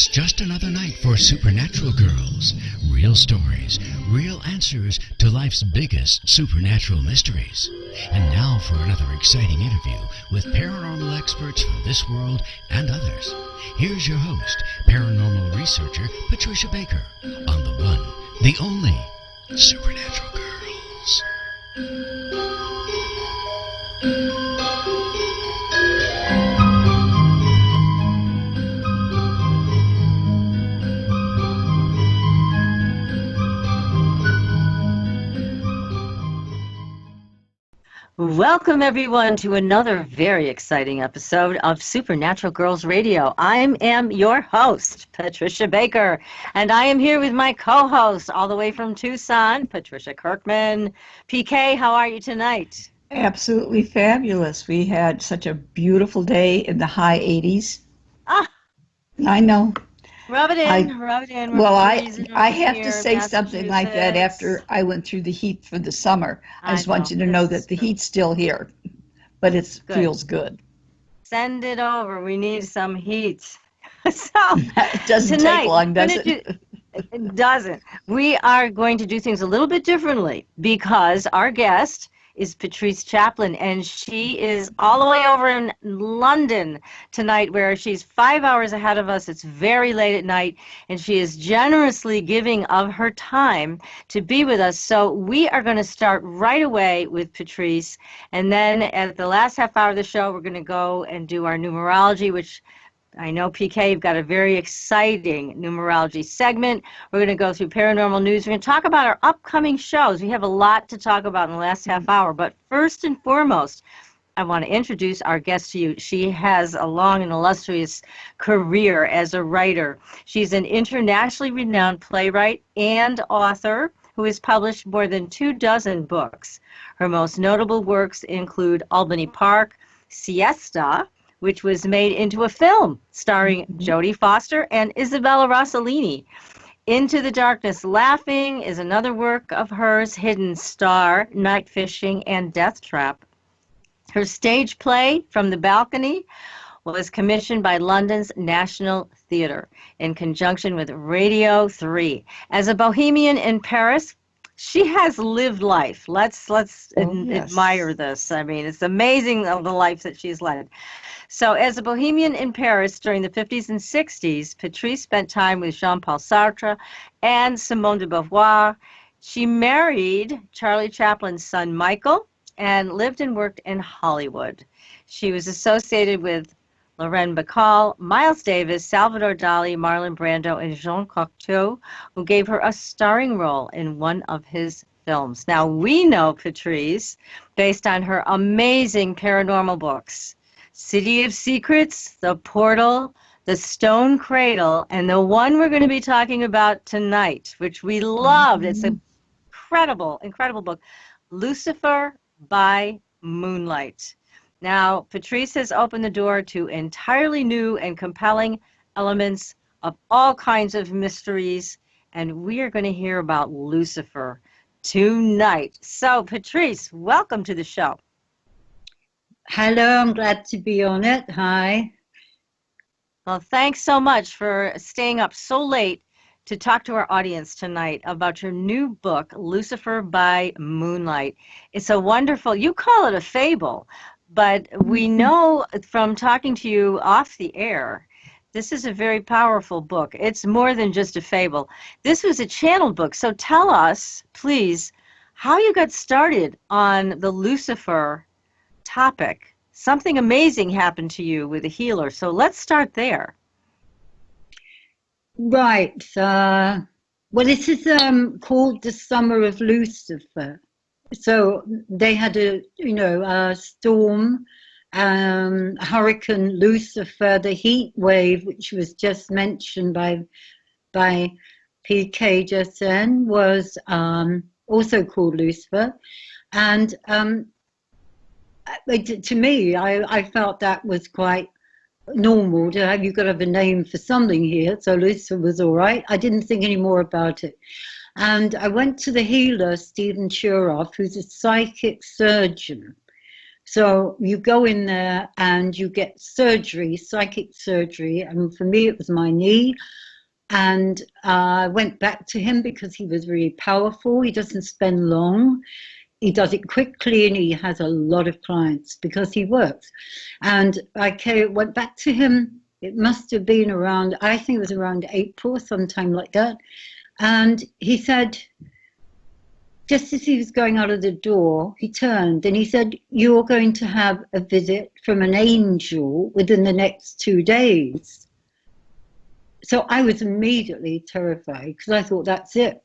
It's just another night for Supernatural Girlz. Real stories, real answers to life's biggest supernatural mysteries. And now for another exciting interview with paranormal experts from this world and others. Here's your host, paranormal researcher Patricia Baker, on the one, the only Supernatural Girlz. Welcome, everyone, to another very exciting episode of Supernatural Girlz Radio. I am your host, Patricia Baker, and I am here with my co-host all the way from Tucson, Patricia Kirkman. PK, how are you tonight? Absolutely fabulous. We had such a beautiful day in the high 80s. I know. Rub it in. Well, I have to say something like that after I went through the heat for the summer. I just want you to know that the heat's still here, but it feels good. Send it over. We need some heat. So it doesn't take long, does it? It doesn't. We are going to do things a little bit differently because our guest is Patrice Chaplin, and she is all the way over in London tonight, where she's 5 hours ahead of us. It's very late at night, and she is generously giving of her time to be with us. So we are going to start right away with Patrice, and then at the last half hour of the show, we're going to go and do our numerology, which I know, PK, you've got a very exciting numerology segment. We're going to go through paranormal news. We're going to talk about our upcoming shows. We have a lot to talk about in the last half hour. But first and foremost, I want to introduce our guest to you. She has a long and illustrious career as a writer. She's an internationally renowned playwright and author who has published more than 24 books. Her most notable works include Albany Park, Siesta, which was made into a film starring Jodie Foster and Isabella Rossellini. Into the Darkness Laughing is another work of hers, Hidden Star, Night Fishing, and Death Trap. Her stage play, From the Balcony, was commissioned by London's National Theatre in conjunction with Radio 3. As a bohemian in Paris, she has lived life. Let's admire this. I mean, it's amazing the life that she's led. So as a bohemian in Paris during the 50s and 60s, Patrice spent time with Jean-Paul Sartre and Simone de Beauvoir. She married Charlie Chaplin's son, Michael, and lived and worked in Hollywood. She was associated with Lorraine Bacall, Miles Davis, Salvador Dali, Marlon Brando, and Jean Cocteau, who gave her a starring role in one of his films. Now, we know Patrice based on her amazing paranormal books, City of Secrets, The Portal, The Stone Cradle, and the one we're going to be talking about tonight, which we loved. It's an incredible book, Lucifer by Moonlight. Now, Patrice has opened the door to entirely new and compelling elements of all kinds of mysteries, and we are going to hear about Lucifer tonight. So, Patrice, welcome to the show. Hello, I'm glad to be on it. Hi. Well, thanks so much for staying up so late to talk to our audience tonight about your new book, Lucifer by Moonlight. It's a wonderful, you call it a fable, but we know from talking to you off the air, this is a very powerful book. It's more than just a fable. This was a channeled book. So tell us, please, how you got started on the Lucifer topic. Something amazing happened to you with a healer. So let's start there. Right. Well, this is called the Summer of Lucifer. So they had a storm, Hurricane Lucifer, the heat wave, which was just mentioned by PK just then, was also called Lucifer. And to me, I felt that was quite normal. You've got to have a name for something here. So Lucifer was all right. I didn't think any more about it. And I went to the healer, Stephen Churoff, who's a psychic surgeon. So you go in there and you get surgery, psychic surgery. And for me, it was my knee. And I went back to him because he was really powerful. He doesn't spend long. He does it quickly, and he has a lot of clients because he works. And I went back to him. It must have been around, I think it was around April, sometime like that. And he said, just as he was going out of the door, he turned and he said, "You're going to have a visit from an angel within the next 2 days." So I was immediately terrified because I thought, that's it.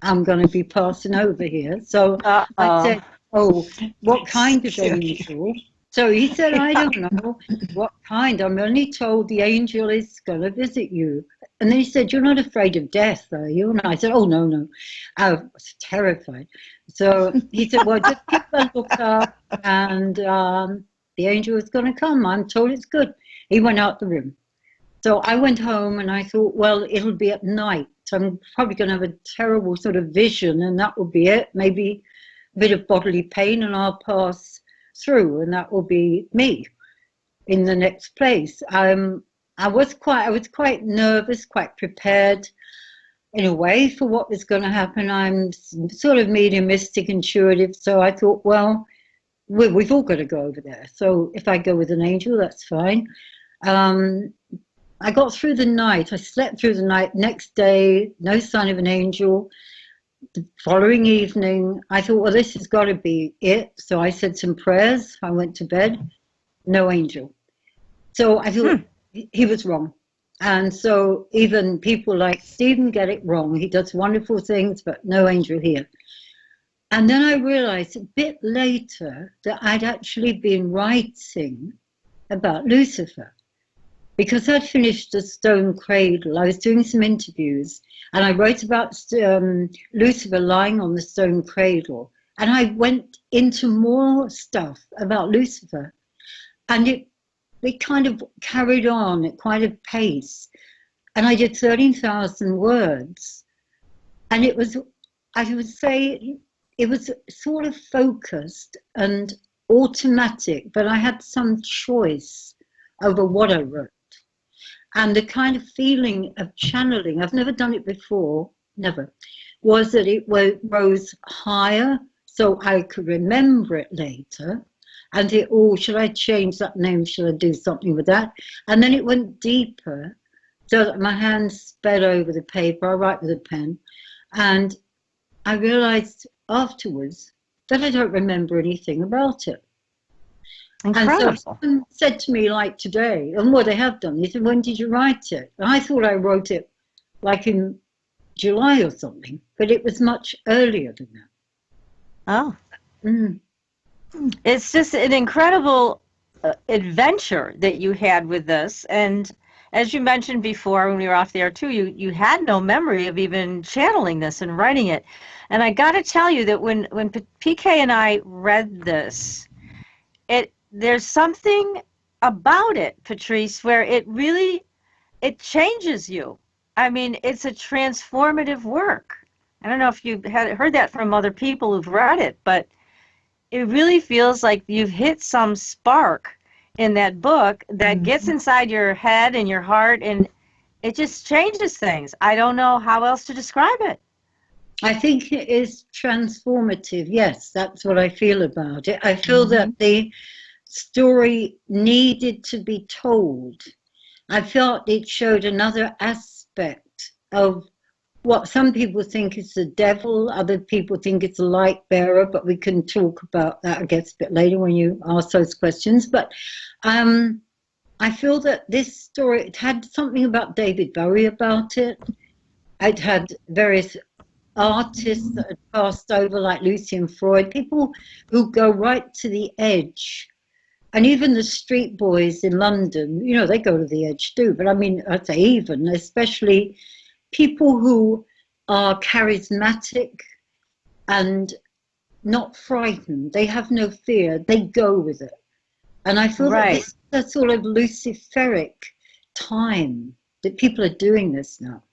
I'm going to be passing over here. So I said, "Oh, what kind of angel?" So he said, "I don't know what kind. I'm only told the angel is going to visit you." And then he said, "You're not afraid of death, are you?" And I said, "Oh, no, no." I was terrified. So he said, "Well, just keep a lookout, and the angel is going to come. I'm told it's good." He went out the room. So I went home and I thought, well, it'll be at night. I'm probably going to have a terrible sort of vision, and that will be it. Maybe a bit of bodily pain, and I'll pass through, and that will be me in the next place. I was quite nervous, quite prepared in a way for what was going to happen. I'm sort of mediumistic, intuitive, so I thought, well, we've all got to go over there. So if I go with an angel, that's fine. I got through the night. I slept through the night. Next day, no sign of an angel. The following evening, I thought, well, this has got to be it. So I said some prayers. I went to bed. No angel. So I thought he was wrong. And so even people like Stephen get it wrong. He does wonderful things, but no angel here. And then I realized a bit later that I'd actually been writing about Lucifer. Because I'd finished the Stone Cradle, I was doing some interviews, and I wrote about Lucifer lying on the Stone Cradle. And I went into more stuff about Lucifer. And it kind of carried on at quite a pace. And I did 13,000 words. And it was, I would say, it was sort of focused and automatic, but I had some choice over what I wrote. And the kind of feeling of channeling, I've never done it before, never, was that it rose higher so I could remember it later. And it, oh, should I change that name? Should I do something with that? And then it went deeper so that my hands sped over the paper. I write with a pen. And I realized afterwards that I don't remember anything about it. Incredible. And so someone said to me, like today, and what they have done, they said, "When did you write it?" And I thought I wrote it like in July or something, but it was much earlier than that. Oh. It's just an incredible adventure that you had with this. And as you mentioned before when we were off the air too, you had no memory of even channeling this and writing it. And I got to tell you that when PK and I read this, there's something about it, Patrice, where it changes you. I mean, it's a transformative work. I don't know if you've heard that from other people who've read it, but it really feels like you've hit some spark in that book that gets inside your head and your heart, and it just changes things. I don't know how else to describe it. I think it is transformative. Yes, that's what I feel about it. I feel that the story needed to be told. I felt it showed another aspect of what some people think is the devil, other people think it's a light bearer, but we can talk about that, I guess, a bit later when you ask those questions. But I feel that this story, it had something about David Bowie about it. It had various artists that had passed over, like Lucian Freud, people who go right to the edge. And even the street boys in London, you know, they go to the edge too. But I mean, I'd say even, especially people who are charismatic and not frightened. They have no fear. They go with it. And I feel that this is a sort of Luciferic time that people are doing this now.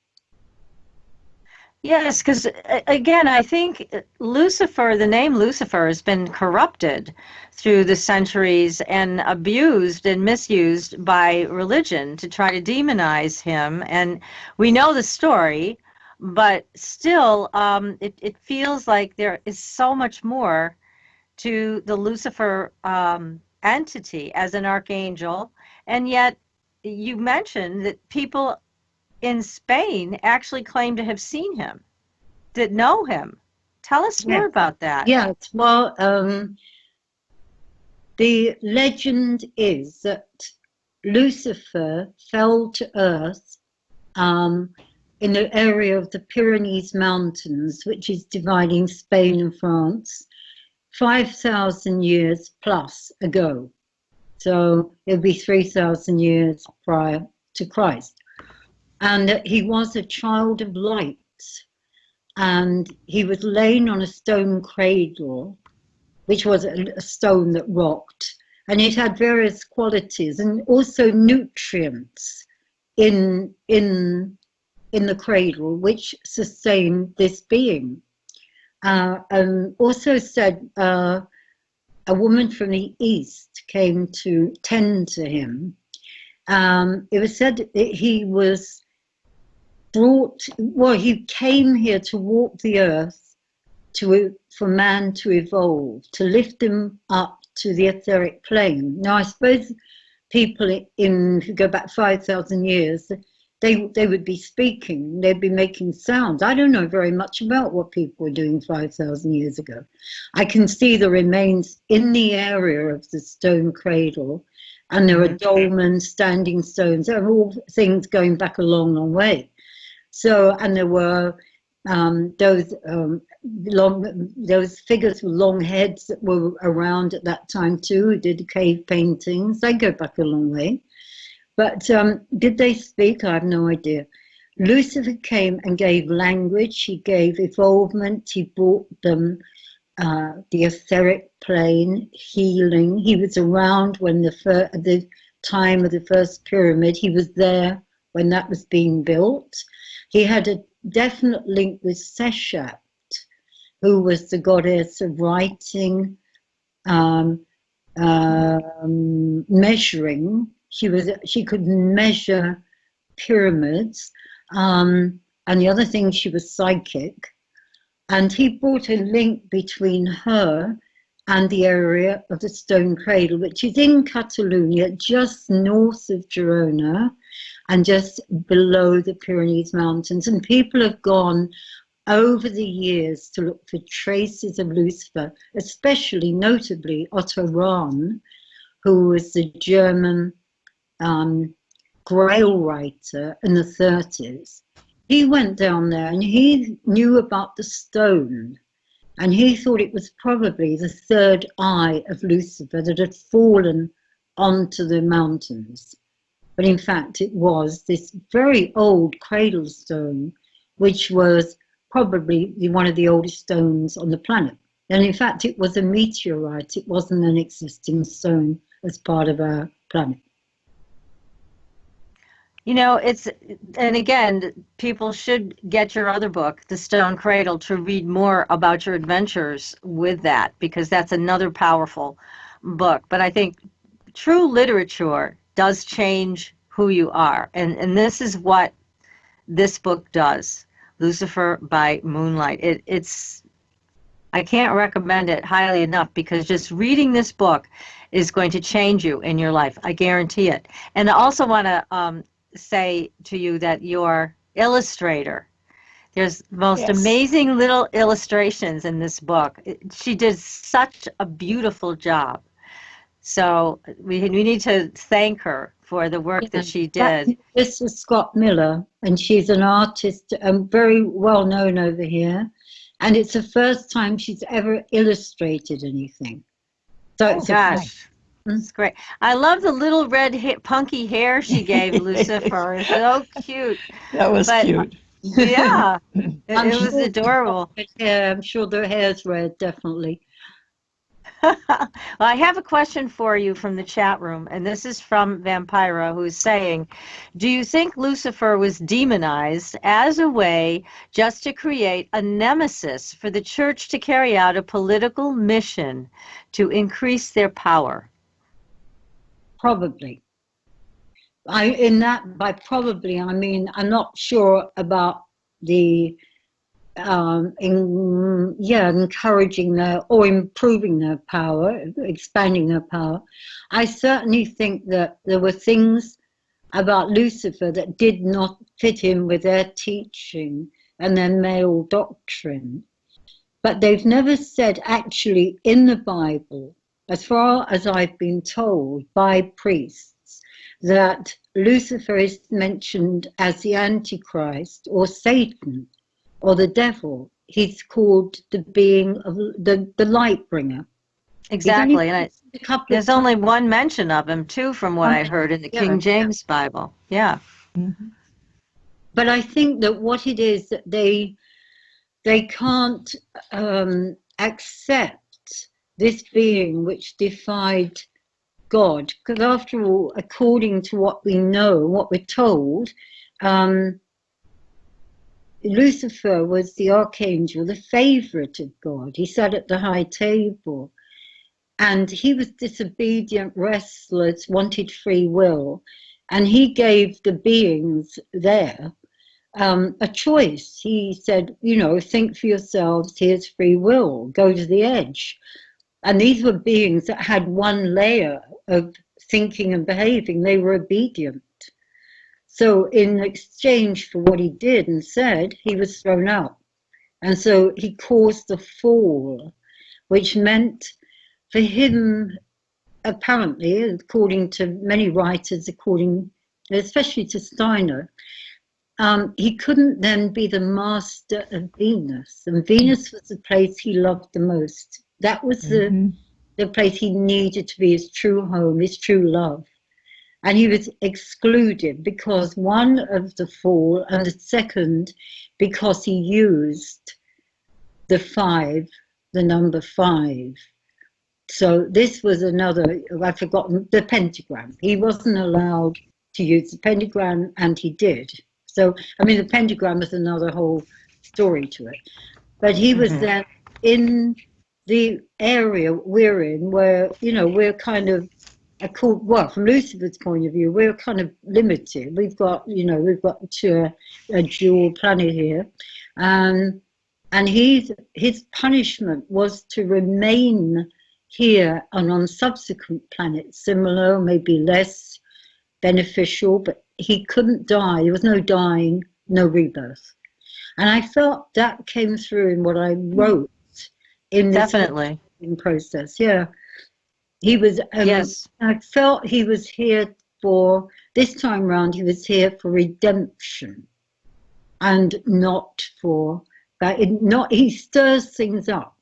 Yes, because again, I think Lucifer, the name Lucifer, has been corrupted through the centuries and abused and misused by religion to try to demonize him. And we know the story, but still, it feels like there is so much more to the Lucifer entity as an archangel. And yet, you mentioned that people in Spain actually claim to have seen him, that know him. Tell us more about that. Yes, well, the legend is that Lucifer fell to earth in the area of the Pyrenees Mountains, which is dividing Spain and France, 5,000 years plus ago. So it'll be 3,000 years prior to Christ. And he was a child of light. And he was laying on a stone cradle, which was a stone that rocked. And it had various qualities and also nutrients in the cradle, which sustained this being. And also said a woman from the east came to tend to him. It was said that he was he came here to walk the earth for man to evolve, to lift him up to the etheric plane. Now, I suppose people if you go back 5,000 years, they would be speaking, they'd be making sounds. I don't know very much about what people were doing 5,000 years ago. I can see the remains in the area of the stone cradle, and there are dolmens, standing stones. There are all things going back a long, long way. So, and there were those figures with long heads that were around at that time too, who did cave paintings. They go back a long way. But did they speak? I have no idea. Lucifer came and gave language. He gave evolvement. He brought them the etheric plane, healing. He was around when the time of the first pyramid. He was there when that was being built. He had a definite link with Seshat, who was the goddess of writing, measuring. She could measure pyramids, and the other thing, she was psychic. And he brought a link between her and the area of the Stone Cradle, which is in Catalonia, just north of Girona and just below the Pyrenees Mountains. And people have gone over the years to look for traces of Lucifer, especially, notably, Otto Rahn, who was the German Grail writer in the 30s. He went down there and he knew about the stone, and he thought it was probably the third eye of Lucifer that had fallen onto the mountains. But in fact, it was this very old cradle stone, which was probably one of the oldest stones on the planet. And in fact, it was a meteorite. It wasn't an existing stone as part of our planet. You know, and again, people should get your other book, The Stone Cradle, to read more about your adventures with that, because that's another powerful book. But I think true literature does change who you are. And this is what this book does, Lucifer by Moonlight. I can't recommend it highly enough, because just reading this book is going to change you in your life. I guarantee it. And I also want to say to you that your illustrator, there's the most amazing little illustrations in this book. She did such a beautiful job. So we need to thank her for the work that she did. This is Scott Miller, and she's an artist, very well known over here. And it's the first time she's ever illustrated anything. So it's great. I love the little red punky hair she gave Lucifer. So cute. That was cute. Yeah, it was adorable. I'm sure their hair's red, definitely. Well, I have a question for you from the chat room, and this is from Vampira, who's saying, do you think Lucifer was demonized as a way just to create a nemesis for the church to carry out a political mission to increase their power? Probably. By probably, I mean, I'm not sure about the encouraging their or improving their power, expanding their power. I certainly think that there were things about Lucifer that did not fit in with their teaching and their male doctrine. But they've never said actually in the Bible, as far as I've been told by priests, that Lucifer is mentioned as the Antichrist or Satan or the devil. He's called the being of the light bringer. Exactly. And there's only one mention of him, too, from what I heard in the King James Bible. Yeah. Mm-hmm. But I think that what it is that they can't accept this being which defied God, because after all, according to what we know, what we're told, Lucifer was the archangel, the favorite of God. He sat at the high table, and he was disobedient, restless, wanted free will, and he gave the beings there a choice. He said, think for yourselves, here's free will, go to the edge. And these were beings that had one layer of thinking and behaving. They were obedient. So in exchange for what he did and said, he was thrown out. And so he caused the fall, which meant for him, apparently, according to many writers, especially to Steiner, he couldn't then be the master of Venus. And Venus was the place he loved the most. That was the place he needed to be his true home, his true love. And he was excluded because one of the fall, and the second because he used the number 5. So this was another, I've forgotten, the pentagram. He wasn't allowed to use the pentagram, and he did. So, I mean, the pentagram is another whole story to it. But he was then in the area we're in, where, we're kind of, from Lucifer's point of view, we're kind of limited. We've got a dual planet here. And his punishment was to remain here and on subsequent planets, similar, maybe less beneficial, but he couldn't die. There was no dying, no rebirth. And I felt that came through in what I wrote in this process. Yeah. He was, yes. I felt he was here for, this time round, he was here for redemption and not for, he stirs things up.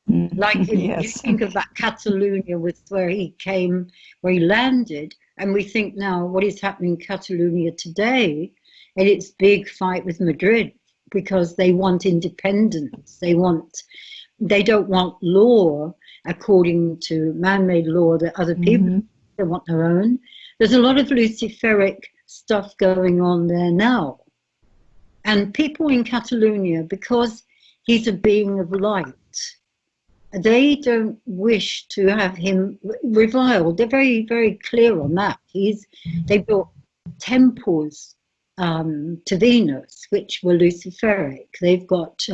Like if you think of that Catalonia was where he came, where he landed, and we think now what is happening in Catalonia today, and it's big fight with Madrid because they want independence. They don't want law according to man-made law that other people, they want their own. There's a lot of Luciferic stuff going on there now. And people in Catalonia, because he's a being of light, they don't wish to have him reviled. They're very, very clear on that. They built temples to Venus, which were Luciferic. They've got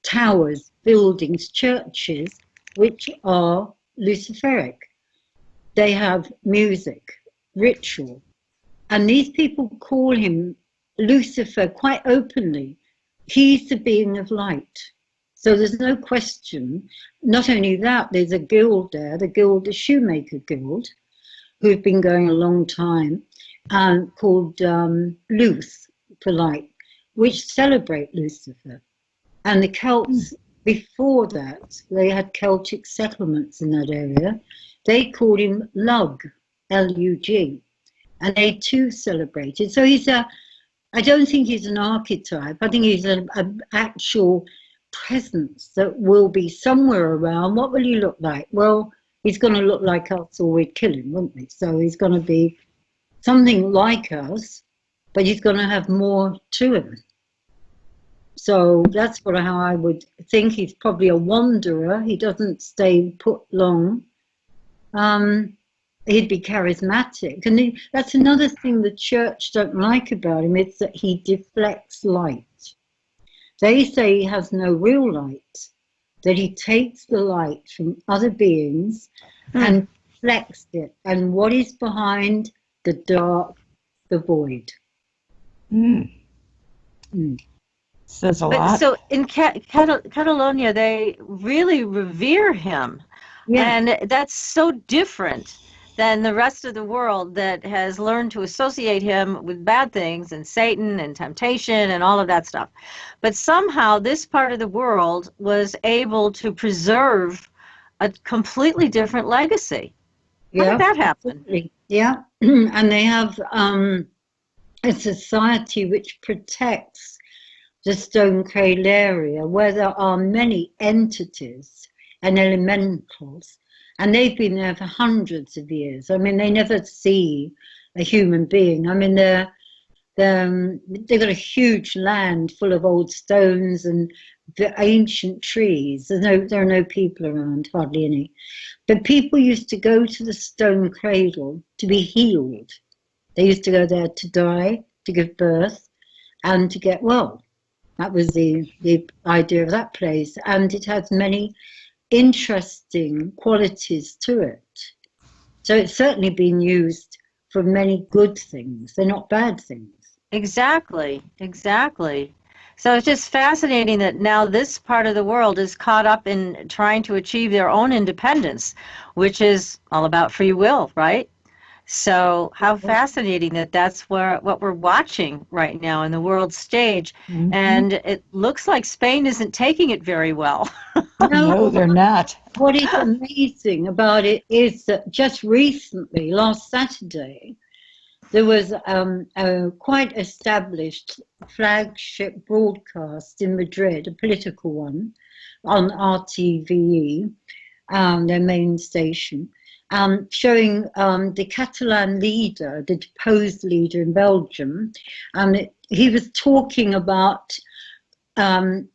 towers, buildings, churches, which are Luciferic. They have music, ritual. And these people call him Lucifer quite openly. He's the being of light. So there's no question. Not only that, there's a guild there, the Shoemaker Guild, who've been going a long time, called Luce for Light, which celebrate Lucifer. And the Celts, before that, they had Celtic settlements in that area. They called him Lug, L-U-G, and they too celebrated. So I don't think he's an archetype. I think he's an actual presence that will be somewhere around. What will he look like? Well, he's going to look like us or we'd kill him, wouldn't we? So he's going to be something like us, but he's going to have more to him. So that's how I would think. He's probably a wanderer. He doesn't stay put long. He'd be charismatic. And that's another thing the church don't like about him, is that he deflects light. They say he has no real light, that he takes the light from other beings and deflects it. And what is behind the dark, the void. Says a lot. So in Catalonia, they really revere him. Yeah. And that's so different than the rest of the world that has learned to associate him with bad things and Satan and temptation and all of that stuff. But somehow this part of the world was able to preserve a completely different legacy. How did that happen? Absolutely. Yeah. And they have a society which protects the Stone Cradle area, where there are many entities and elementals. And they've been there for hundreds of years. I mean, they never see a human being. I mean, they've got a huge land full of old stones and the ancient trees. There are no people around, hardly any. But people used to go to the Stone Cradle to be healed. They used to go there to die, to give birth, and to get well. That was the idea of that place. And it has many interesting qualities to it. So it's certainly been used for many good things. They're not bad things. Exactly. So it's just fascinating that now this part of the world is caught up in trying to achieve their own independence, which is all about free will, right? So how fascinating that that's what we're watching right now in the world stage. And it looks like Spain isn't taking it very well. No, they're not. What is amazing about it is that just recently, last Saturday, there was a quite established flagship broadcast in Madrid, a political one, on RTVE, their main station, showing the Catalan leader, the deposed leader in Belgium. He was talking about he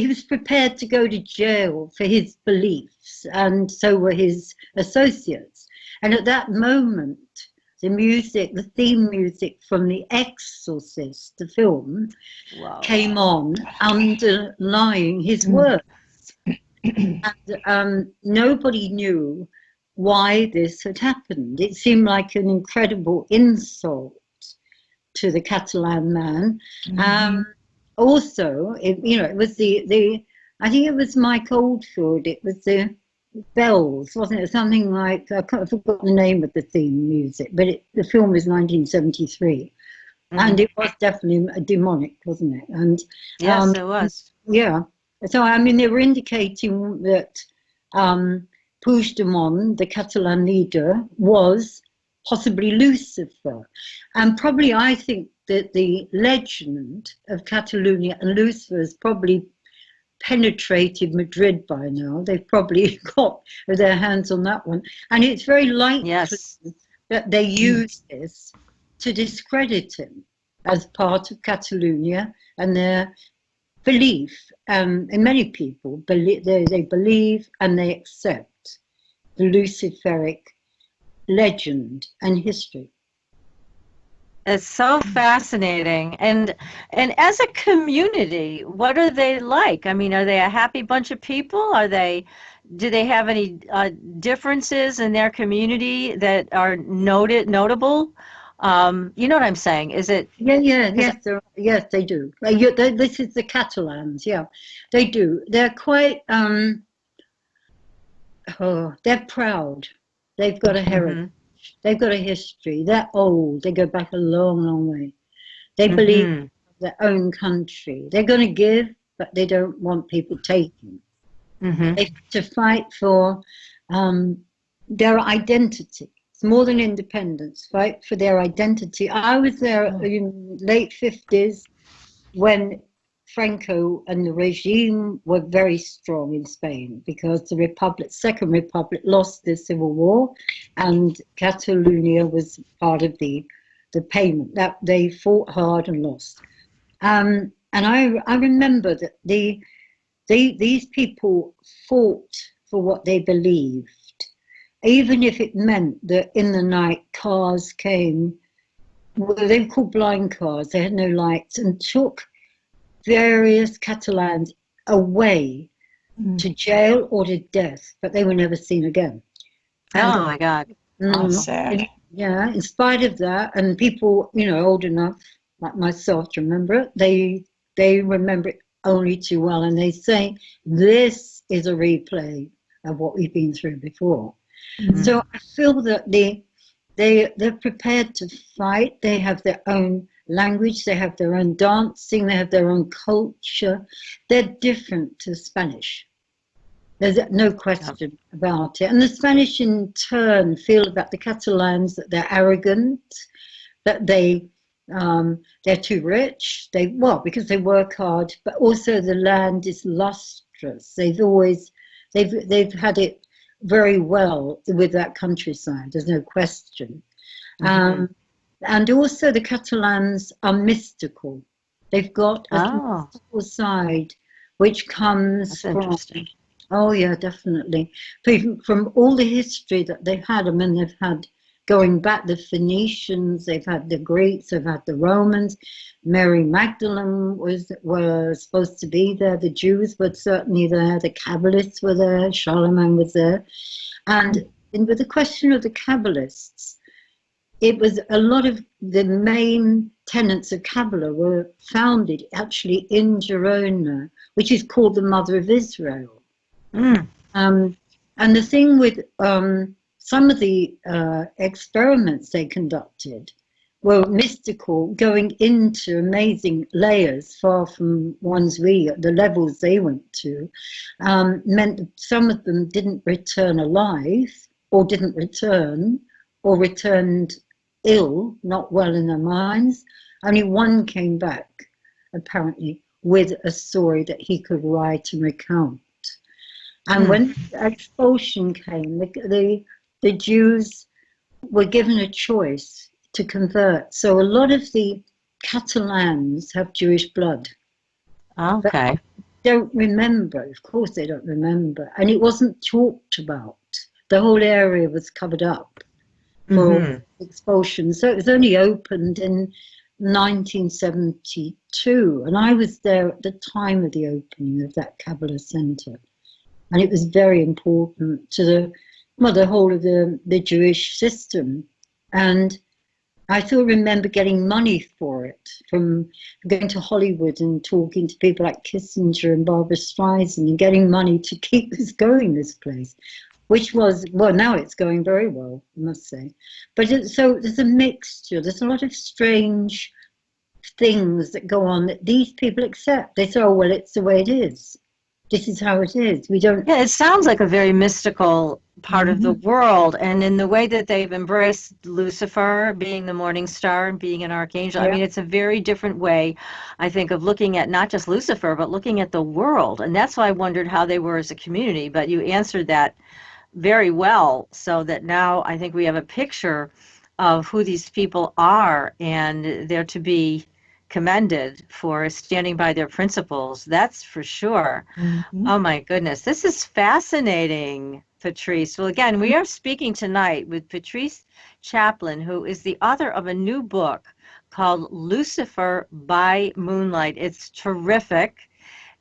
was prepared to go to jail for his beliefs, and so were his associates. And at that moment, the theme music from The Exorcist, the film, came on, underlying his words. And nobody knew why this had happened. It seemed like an incredible insult to the Catalan man. Also, it was I think it was Mike Oldfield. It was the bells, wasn't it? Something like, I forgot the name of the theme music, but the film was 1973. And it was definitely demonic, wasn't it? And yes, it was. Yeah. So, I mean, they were indicating that Puigdemont, the Catalan leader, was possibly Lucifer. And probably I think that the legend of Catalonia and Lucifer has probably penetrated Madrid by now. They've probably got their hands on that one. And it's very likely that they use this to discredit him as part of Catalonia and their belief. And many people they believe and they accept the Luciferic legend and history. It's so fascinating. And as a community, what are they like? I mean, are they a happy bunch of people? Do they have any differences in their community that are notable? You know what I'm saying? Is it? Yes, they do. This is the Catalans. Yeah, they do. They're quite. They're proud. They've got a heritage. They've got a history. They're old. They go back a long, long way. They believe in their own country. They're going to give, but they don't want people taking. They to fight for their identity. It's more than independence. Fight for their identity. I was there in late 50s when Franco and the regime were very strong in Spain because the Second Republic lost the Civil War, and Catalonia was part of the payment that they fought hard and lost. And I remember that these people fought for what they believed, even if it meant that in the night cars came, well, they were called blind cars, they had no lights, and took various Catalans away to jail or to death, but they were never seen again. Oh my God. That's sad. Yeah, in spite of that, and people, old enough like myself to remember it, they remember it only too well, and they say this is a replay of what we've been through before. So I feel that they're prepared to fight. They have their own language, they have their own dancing, they have their own culture. They're different to Spanish. There's no question about it. And the Spanish in turn feel about the Catalans that they're arrogant, that they're too rich. Because they work hard, but also the land is lustrous. They've had it very well with that countryside. There's no question. And also the Catalans are mystical. They've got a mystical side which comes from... Oh, yeah, definitely. From all the history that they've had, I mean, they've had, going back, the Phoenicians, they've had the Greeks, they've had the Romans. Mary Magdalene was supposed to be there. The Jews were certainly there. The Kabbalists were there. Charlemagne was there. And with the question of the Kabbalists, it was a lot of the main tenets of Kabbalah were founded actually in Girona, which is called the Mother of Israel. And the thing with some of the experiments they conducted were mystical, going into amazing layers far from the levels they went to, meant that some of them didn't return alive, or didn't return, or returned ill, not well in their minds. Only one came back, apparently, with a story that he could write and recount. And when the expulsion came, the Jews were given a choice to convert. So a lot of the Catalans have Jewish blood. Okay. Don't remember, of course they don't remember. And it wasn't talked about. The whole area was covered up for expulsion. So it was only opened in 1972. And I was there at the time of the opening of that Kabbalah Center. And it was very important to the whole of the Jewish system. And I still remember getting money for it, from going to Hollywood and talking to people like Kissinger and Barbara Streisand and getting money to keep this going, this place, which was, now it's going very well, I must say. But so there's a mixture. There's a lot of strange things that go on that these people accept. They say, it's the way it is. This is how it is. We don't... Yeah, it sounds like a very mystical part of the world, and in the way that they've embraced Lucifer being the morning star and being an archangel. I mean, it's a very different way, I think, of looking at not just Lucifer, but looking at the world. And that's why I wondered how they were as a community, but you answered that very well, so that now I think we have a picture of who these people are, and they're to be commended for standing by their principles. That's for sure. Oh my goodness, this is fascinating, Patrice. Well, again, we are speaking tonight with Patrice Chaplin, who is the author of a new book called Lucifer by Moonlight. It's terrific,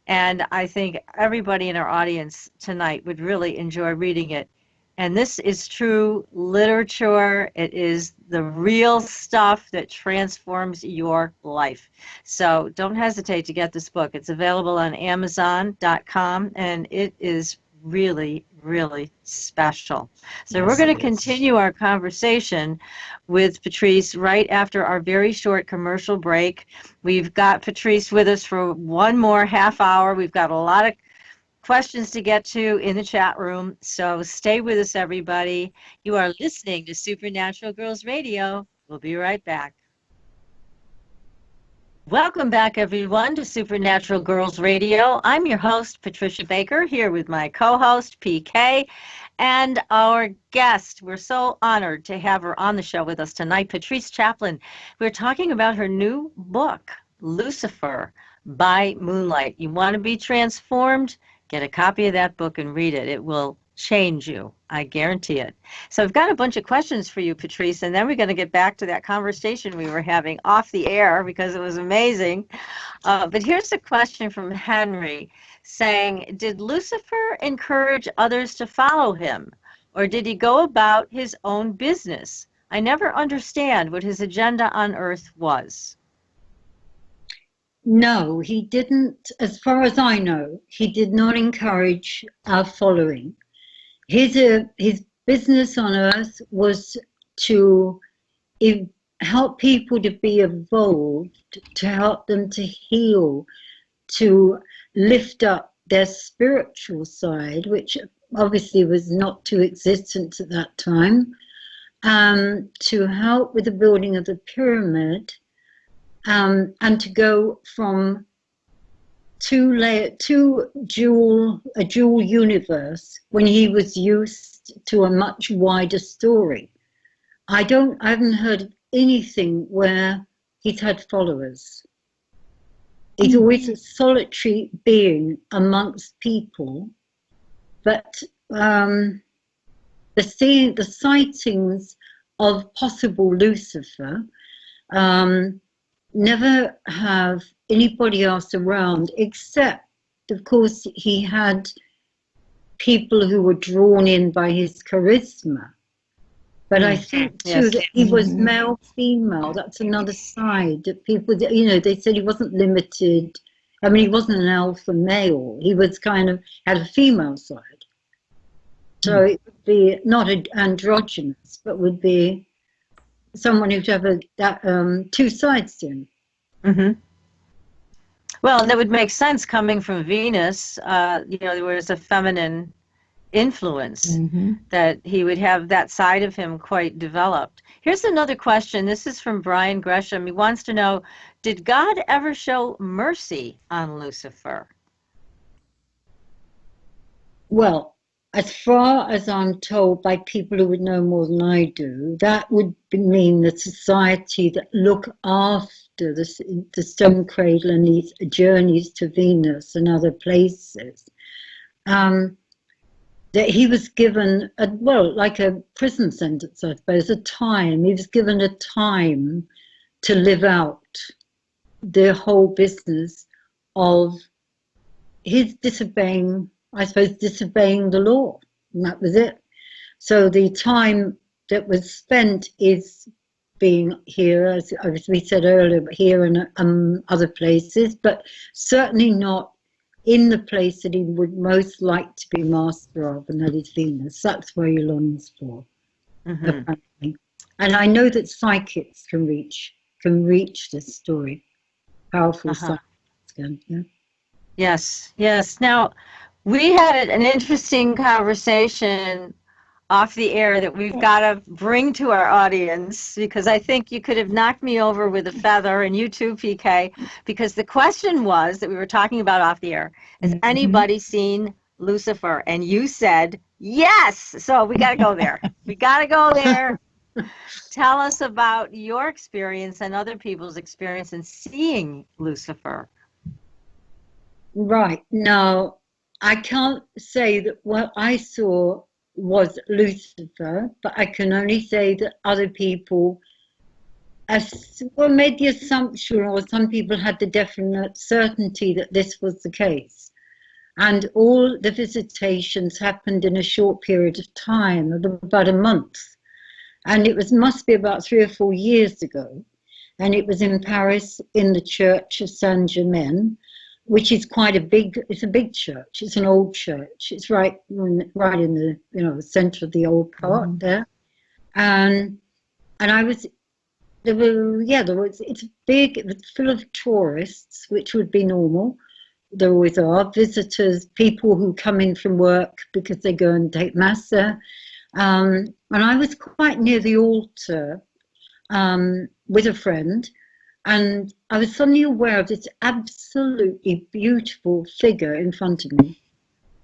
and I think everybody in our audience tonight would really enjoy reading it. And this is true literature. It is the real stuff that transforms your life. So don't hesitate to get this book. It's available on Amazon.com, and it is really, really special. So we're going to continue our conversation with Patrice right after our very short commercial break. We've got Patrice with us for one more half hour. We've got a lot of questions to get to in the chat room, so stay with us, everybody. You are listening to Supernatural Girlz Radio. We'll be right back. Welcome back, everyone, to Supernatural Girlz Radio. I'm your host, Patricia Baker, here with my co-host, PK, and our guest. We're so honored to have her on the show with us tonight, Patrice Chaplin. We're talking about her new book, Lucifer by Moonlight. You want to be transformed? Get a copy of that book and read it. It will change you. I guarantee it. So I've got a bunch of questions for you, Patrice, and then we're going to get back to that conversation we were having off the air because it was amazing. But here's a question from Henry saying, did Lucifer encourage others to follow him, or did he go about his own business? I never understand what his agenda on earth was. No, he didn't. As far as I know, he did not encourage our following. His business on earth was to help people to be evolved, to help them to heal, to lift up their spiritual side, which obviously was not too existent at that time, to help with the building of the pyramid, and to go from a dual universe when he was used to a much wider story. I haven't heard of anything where he's had followers. He's always a solitary being amongst people, but the sightings of possible Lucifer never have anybody else around, except, of course, he had people who were drawn in by his charisma. But I think, too, that he was male, female. That's another side that people, they said he wasn't limited. I mean, he wasn't an alpha male. He was had a female side. So it would be not androgynous, but would be someone who'd have two sides to him. Mm-hmm. Well, that would make sense coming from Venus. There was a feminine influence that he would have that side of him quite developed. Here's another question. This is from Brian Gresham. He wants to know, did God ever show mercy on Lucifer? Well, as far as I'm told by people who would know more than I do, that would mean the society that look after the Stone Cradle and these journeys to Venus and other places, that he was given, like a prison sentence, I suppose, a time. He was given a time to live out the whole business of his disobeying the law, and that was it. So the time that was spent is being here, as we said earlier, here and other places, but certainly not in the place that he would most like to be master of, and that is Venus. That's where he longs for, apparently. And I know that psychics can reach this story. Powerful psychics can, yeah. Yes. Now, we had an interesting conversation off the air that we've got to bring to our audience, because I think you could have knocked me over with a feather, and you too, PK, because the question was that we were talking about off the air, has anybody seen Lucifer? And you said yes. So we got to go there. Tell us about your experience and other people's experience in seeing Lucifer. Right. Now, I can't say that what I saw was Lucifer, but I can only say that other people made the assumption, or some people had the definite certainty that this was the case. And all the visitations happened in a short period of time, about a month. And it must be about 3 or 4 years ago. And it was in Paris, in the church of Saint-Germain, which is it's a big church. It's an old church. It's right in the center of the old part there. And it's big, it was full of tourists, which would be normal. There always are visitors, people who come in from work because they go and take mass there. And I was quite near the altar with a friend, And I was suddenly aware of this absolutely beautiful figure in front of me,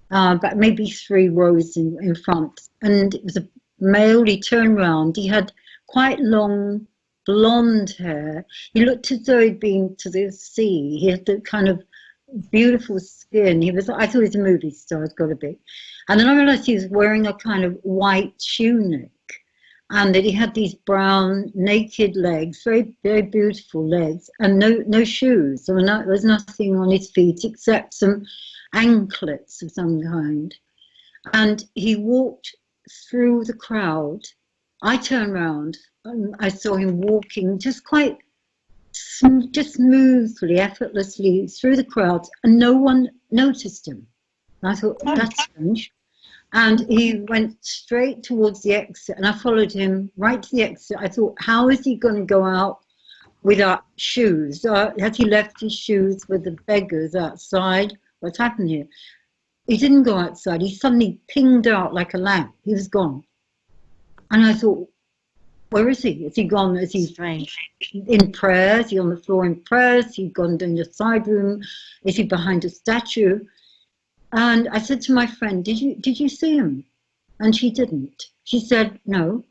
but maybe 3 rows in front. And it was a male. He turned round. He had quite long blonde hair. He looked as though he'd been to the sea. He had the kind of beautiful skin. I thought he was a movie star, it's got to be. And then I realized he was wearing a kind of white tunic, and that he had these brown naked legs, very, very beautiful legs, and no shoes. There was nothing on his feet except some anklets of some kind. And he walked through the crowd. I turned round and I saw him walking just smoothly, effortlessly through the crowd, and no one noticed him. And I thought, that's strange. And he went straight towards the exit, and I followed him right to the exit. I thought, how is he going to go out without shoes? Has he left his shoes with the beggars outside? What's happened here? He didn't go outside. He suddenly pinged out like a lamp. He was gone. And I thought, where is he? Is he gone? Is he strange in prayers? Is he on the floor in prayers? Is he gone down the side room? Is he behind a statue? And I said to my friend, did you see him? And she didn't. She said, no.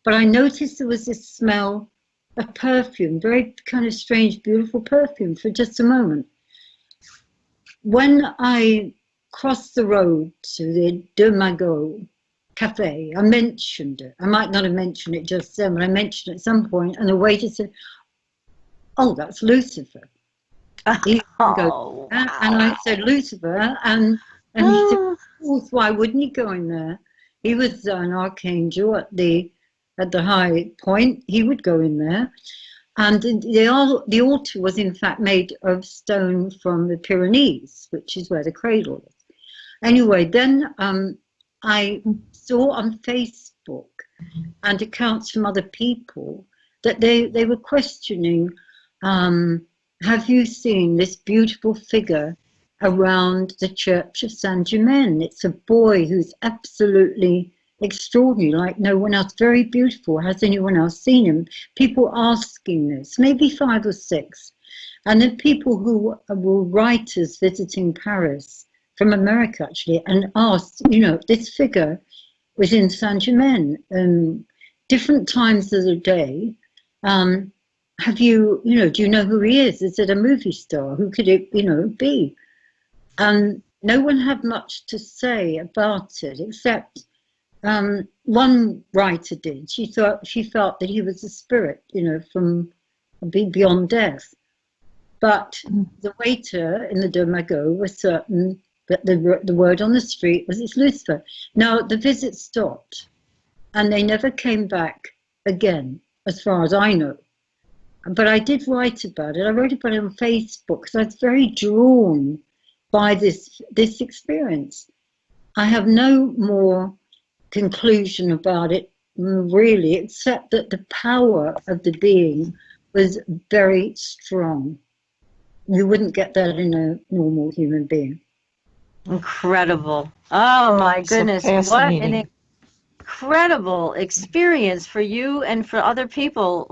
But I noticed there was this smell of perfume, very kind of strange, beautiful perfume for just a moment. When I crossed the road to the De Magot Cafe, I mentioned it. I might not have mentioned it just then, but I mentioned it at some point, and the waiter said, oh, that's Lucifer. Oh, and I said, Lucifer, and he said, of course, why wouldn't he go in there? He was an archangel at the high point. He would go in there. And the altar was in fact made of stone from the Pyrenees, which is where the cradle is. Anyway, then I saw on Facebook and accounts from other people that they were questioning, have you seen this beautiful figure around the church of Saint-Germain? It's a boy who's absolutely extraordinary, like no one else, very beautiful. Has anyone else seen him? People asking this, maybe 5 or 6. And then people who were writers visiting Paris, from America actually, and asked, this figure was in Saint-Germain, different times of the day. Have you, do you know who he is? Is it a movie star? Who could it, be? And no one had much to say about it, except one writer did. She felt that he was a spirit, from beyond death. But the waiter in the De Magot was certain that the word on the street was it's Lucifer. Now the visit stopped, and they never came back again, as far as I know. But I did write about it. I wrote about it on Facebook because I was very drawn by this experience. I have no more conclusion about it, really, except that the power of the being was very strong. You wouldn't get that in a normal human being. Incredible. Oh my goodness. What an incredible experience for you and for other people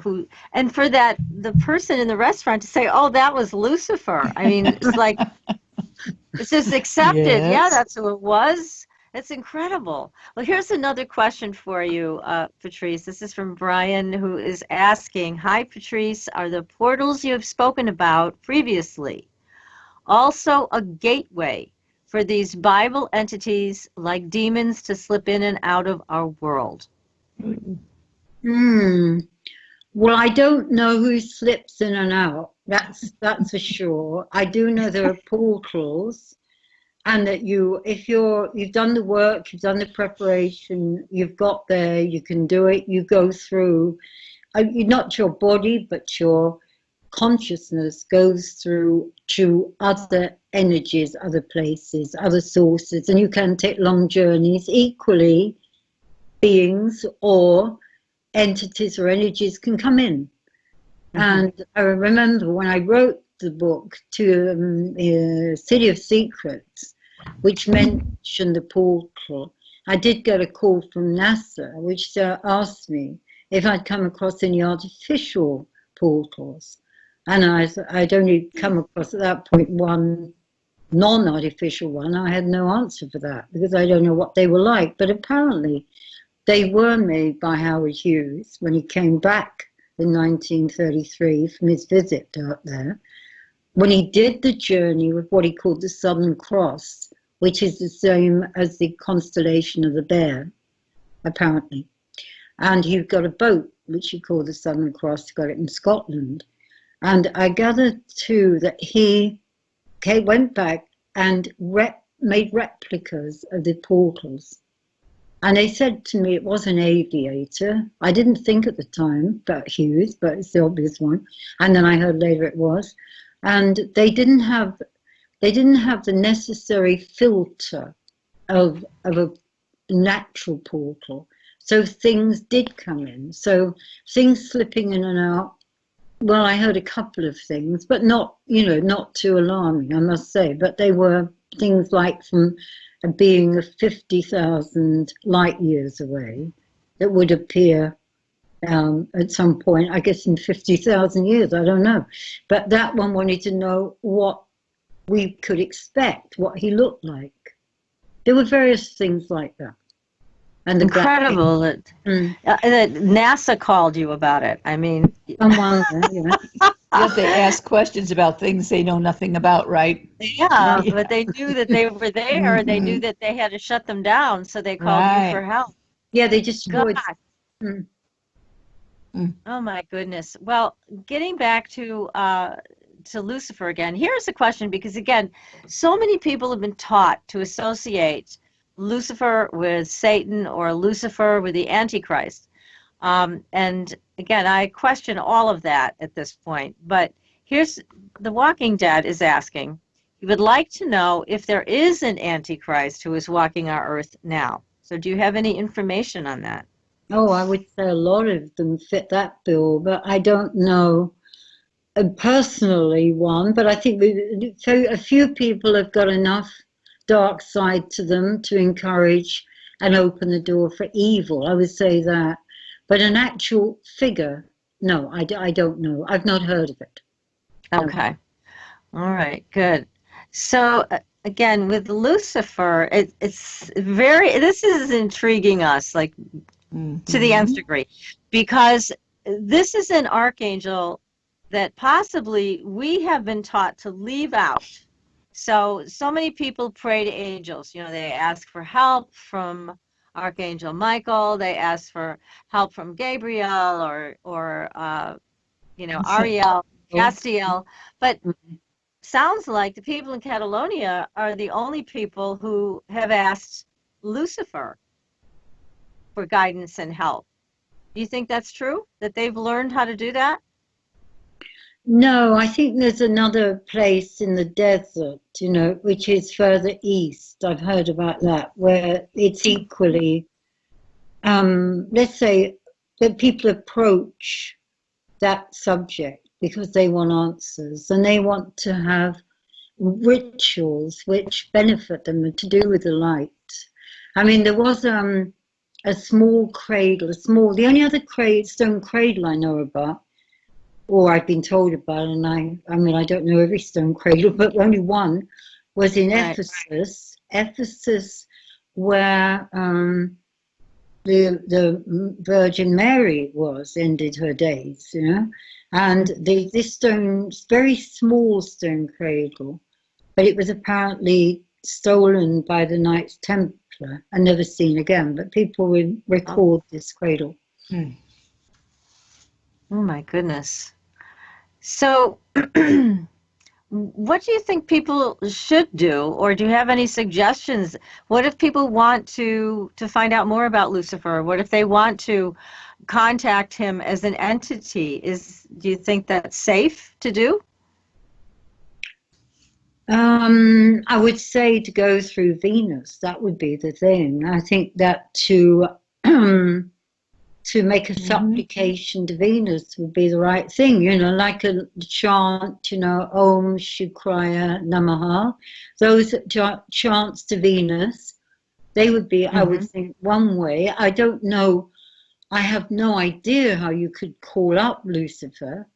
and for the person in the restaurant to say, oh, that was Lucifer. I mean, it's like, it's just accepted. Yes. Yeah, that's who it was. It's incredible. Well, here's another question for you, Patrice. This is from Brian, who is asking, hi, Patrice, are the portals you have spoken about previously also a gateway for these Bible entities like demons to slip in and out of our world? Well, I don't know who slips in and out. That's for sure. I do know there are portals, and that if you've done the work, you've done the preparation, you've got there, you can do it. You go through. Not your body, but your consciousness goes through to other energies, other places, other sources, and you can take long journeys. Equally, beings or entities or energies can come in. And I remember when I wrote the book to City of Secrets, which mentioned the portal, I did get a call from NASA, which asked me if I'd come across any artificial portals. And I'd only come across at that point one non-artificial one. I had no answer for that because I don't know what they were like. But apparently they were made by Howard Hughes when he came back in 1933 from his visit out there. When he did the journey with what he called the Southern Cross, which is the same as the constellation of the Bear, apparently. And he got a boat, which he called the Southern Cross, got it in Scotland. And I gathered, too, that he went back and made replicas of the portals. And they said to me it was an aviator. I didn't think at the time about Hughes, but it's the obvious one. And then I heard later it was. And they didn't have the necessary filter of a natural portal. So things did come in. So things slipping in and out. Well, I heard a couple of things, but not too alarming, I must say. But they were things like from a being of 50,000 light years away that would appear at some point, I guess in 50,000 years, I don't know. But that one wanted to know what we could expect, what he looked like. There were various things like that. And incredible that NASA called you about it. I mean, someone, Yet they ask questions about things they know nothing about, right? Yeah, but they knew that they were there, and they knew that they had to shut them down, so they called you for help. Yeah, they destroyed. Oh my goodness. Well, getting back to Lucifer again, here's a question, because again, so many people have been taught to associate Lucifer with Satan or Lucifer with the Antichrist. And again, I question all of that at this point. But here's The Walking Dead is asking, he would like to know if there is an Antichrist who is walking our earth now. So do you have any information on that? Oh, I would say a lot of them fit that bill, but I don't know personally one. But I think a few people have got enough dark side to them to encourage and open the door for evil. I would say that. But an actual figure, no, I don't know. I've not heard of it. Okay. All right, good. So again, with Lucifer, this is intriguing us, like to the nth degree, because this is an archangel that possibly we have been taught to leave out. So many people pray to angels. They ask for help from Archangel Michael. They ask for help from Gabriel or Ariel, Castiel. But sounds like the people in Catalonia are the only people who have asked Lucifer for guidance and help. Do you think that's true, that they've learned how to do that? No, I think there's another place in the desert, which is further east. I've heard about that, where it's equally, let's say that people approach that subject because they want answers and they want to have rituals which benefit them to do with the light. I mean, there was a small cradle, the only other stone cradle I know about, or I've been told about, and I don't know every stone cradle, but only one was in Ephesus. Ephesus, where the Virgin Mary ended her days, and this very small stone cradle, but it was apparently stolen by the Knights Templar and never seen again. But people would record this cradle. Oh my goodness. So what do you think people should do, or do you have any suggestions? What if people want to find out more about Lucifer? What if they want to contact him as an entity? Do you think that's safe to do? I would say to go through Venus. That would be the thing. I think that to make a supplication to Venus would be the right thing, like a chant, Om Shukraya Namaha. Those chants to Venus, they would be, I would think, one way. I don't know, I have no idea how you could call up Lucifer.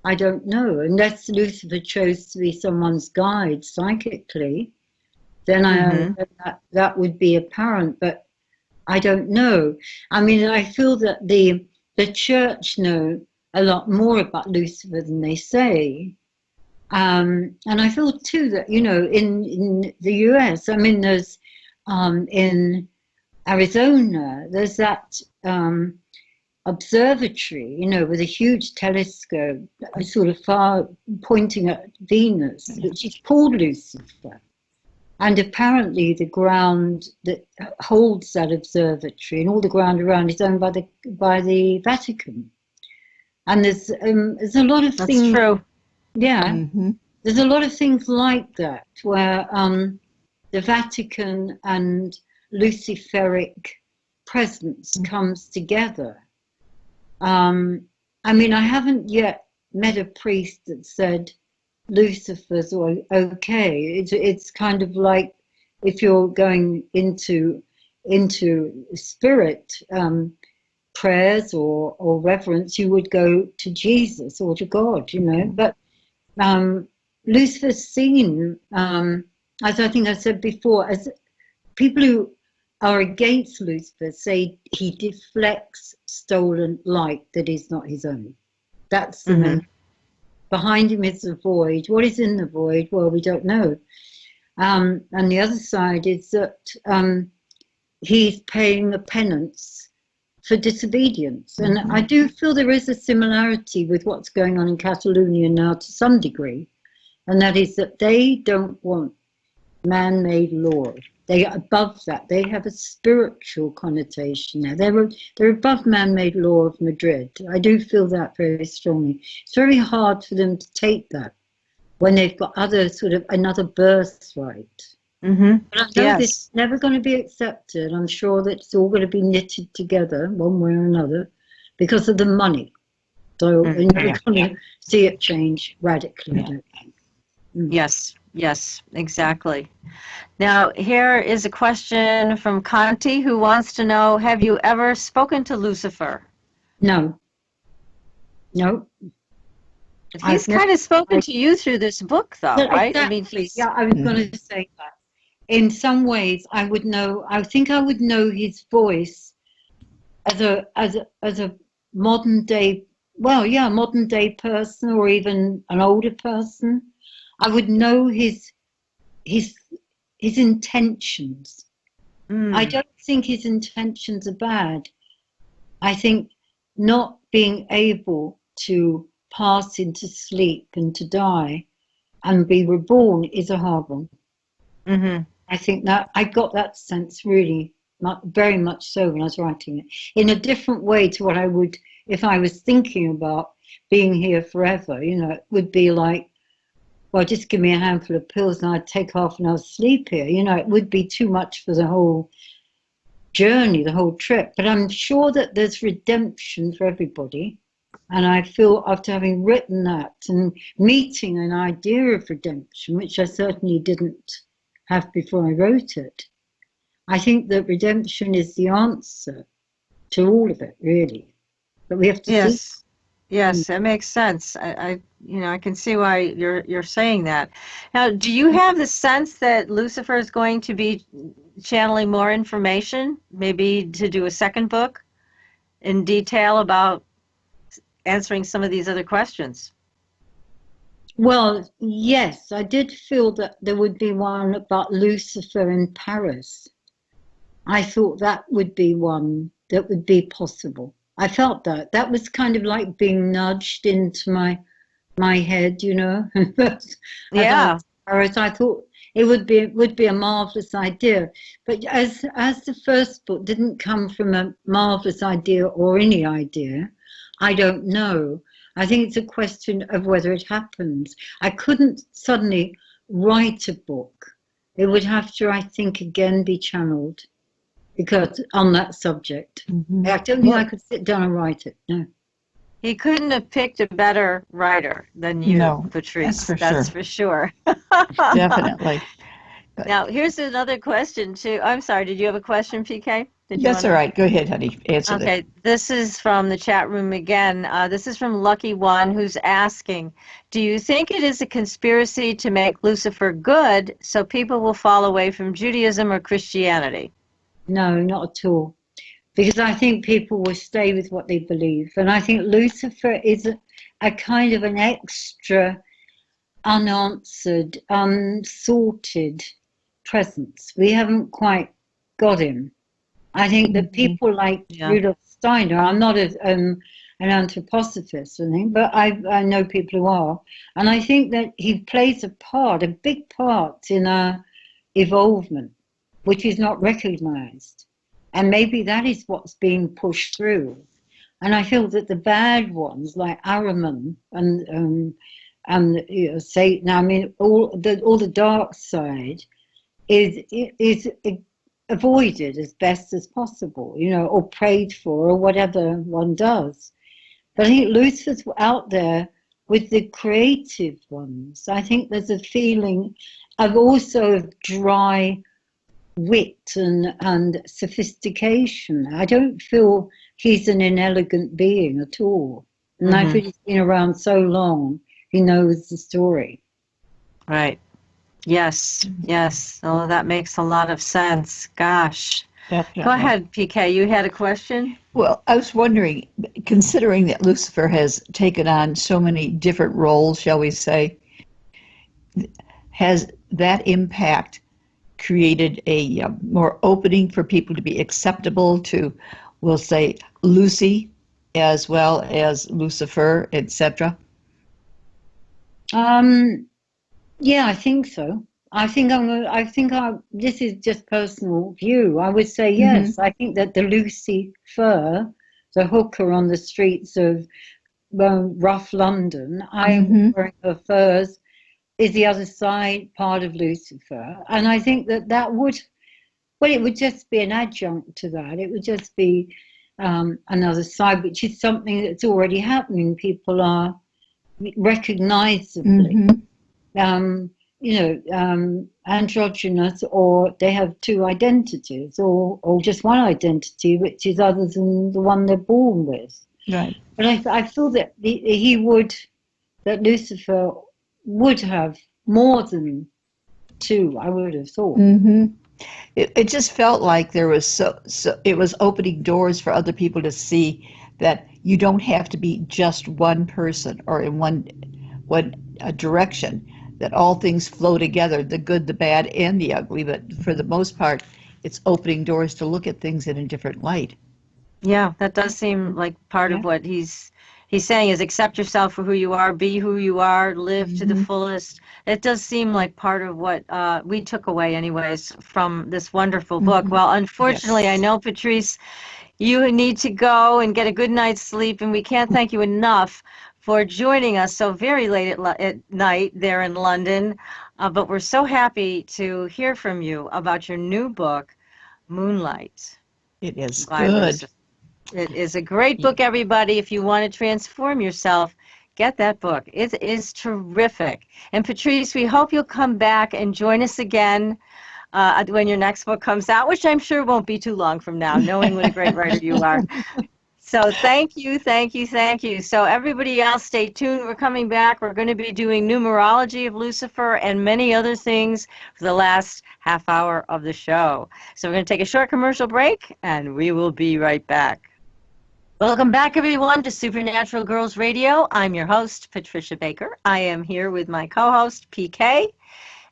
I don't know. Unless Lucifer chose to be someone's guide psychically, then that would be apparent. But I don't know. I mean, I feel that the church know a lot more about Lucifer than they say. And I feel too that, you know, in the US, I mean, there's in Arizona, there's that observatory, you know, with a huge telescope sort of far pointing at Venus, which is called Lucifer. And apparently the ground that holds that observatory and all the ground around is owned by the Vatican. And there's a lot of things. That's true. Yeah. Mm-hmm. There's a lot of things like that where the Vatican and Luciferic presence comes together. I mean, I haven't yet met a priest that said Lucifer's okay. It's kind of like if you're going into spirit prayers or reverence, you would go to Jesus or to God, you know. But Lucifer's seen, as I think I said before, as people who are against Lucifer say he deflects stolen light that is not his own. That's the main. Behind him is the void. What is in the void? Well, we don't know. And the other side is that he's paying a penance for disobedience. And I do feel there is a similarity with what's going on in Catalonia now to some degree. And that is that they don't want man-made law. They are above that. They have a spiritual connotation now. They're above man-made law of Madrid. I do feel that very strongly. It's very hard for them to take that when they've got another birthright. But I know this is never going to be accepted. I'm sure that it's all going to be knitted together one way or another because of the money. So we're never going to see it change radically, I don't think. Yes, exactly. Now, here is a question from Conti who wants to know, have you ever spoken to Lucifer? No. He's kind of spoken to you through this book, though, right? Exactly. I was going to say that. In some ways, I think I would know his voice as a modern day person or even an older person. I would know his intentions. I don't think his intentions are bad. I think not being able to pass into sleep and to die and be reborn is a hard one. I think that I got that sense really very much so when I was writing it, in a different way to what I would if I was thinking about being here forever. You know, it would be like, well, just give me a handful of pills and I'd take half an hour's sleep here. You know, it would be too much for the whole journey, the whole trip. But I'm sure that there's redemption for everybody. And I feel after having written that and meeting an idea of redemption, which I certainly didn't have before I wrote it, I think that redemption is the answer to all of it, really. But we have to see. Yes, that makes sense. I can see why you're saying that. Now, do you have the sense that Lucifer is going to be channeling more information, maybe to do a second book in detail about answering some of these other questions? Well, yes, I did feel that there would be one about Lucifer in Paris. I thought that would be one that would be possible. I felt that. That was kind of like being nudged into my head, you know. Yeah. Whereas I thought it would be a marvelous idea. But as the first book didn't come from a marvelous idea or any idea, I don't know. I think it's a question of whether it happens. I couldn't suddenly write a book. It would have to, I think, again be channeled. Because on that subject, I don't think I could sit down and write it. No, he couldn't have picked a better writer than you, Patrice. That's for sure. Definitely. Now, here's another question too. I'm sorry. Did you have a question, PK? That's all right. Go ahead, honey. Answer Okay, this is from the chat room again. This is from Lucky One, who's asking, do you think it is a conspiracy to make Lucifer good so people will fall away from Judaism or Christianity? No, not at all. Because I think people will stay with what they believe. And I think Lucifer is a kind of an extra, unanswered, unsorted presence. We haven't quite got him. I think that people like Rudolf Steiner, I'm not an anthroposophist or anything, but I know people who are. And I think that he plays a part, a big part in our evolvement, which is not recognized. And maybe that is what's being pushed through. And I feel that the bad ones, like Ahriman and Satan, I mean, all the dark side is avoided as best as possible, or prayed for, or whatever one does. But I think Lucifer's out there with the creative ones. I think there's a feeling of dry wit and sophistication. I don't feel he's an inelegant being at all. And I feel he's been around so long, he knows the story. Right. Yes. Oh, that makes a lot of sense. Gosh. Definitely. Go ahead, PK. You had a question? Well, I was wondering, considering that Lucifer has taken on so many different roles, shall we say, has that impact created a more opening for people to be acceptable to, we'll say, Lucy as well as Lucifer, etc.? Yeah, I think so. This is just personal view. I would say yes. I think that the Lucifer, the hooker on the streets of rough London, I'm wearing her furs, is the other side part of Lucifer. And I think that would, it would just be an adjunct to that. It would just be another side, which is something that's already happening. People are recognizably, androgynous, or they have two identities, or just one identity, which is other than the one they're born with. Right. But I feel that that Lucifer would have more than two, I would have thought. It just felt like there was so it was opening doors for other people to see that you don't have to be just one person or in one direction, that all things flow together, the good, the bad, and the ugly. But for the most part, it's opening doors to look at things in a different light. Yeah, that does seem like part of what he's saying is accept yourself for who you are, be who you are, live to the fullest. It does seem like part of what we took away anyways from this wonderful book. Well, unfortunately, I know, Patrice, you need to go and get a good night's sleep, and we can't thank you enough for joining us so very late at night there in London. But we're so happy to hear from you about your new book, Moonlight. It is good. It is a great book, everybody. If you want to transform yourself, get that book. It is terrific. And Patrice, we hope you'll come back and join us again when your next book comes out, which I'm sure won't be too long from now, knowing what a great writer you are. So thank you. So everybody else, stay tuned. We're coming back. We're going to be doing numerology of Lucifer and many other things for the last half hour of the show. So we're going to take a short commercial break, and we will be right back. Welcome back, everyone, to Supernatural Girlz Radio. I'm your host, Patricia Baker. I am here with my co-host, PK,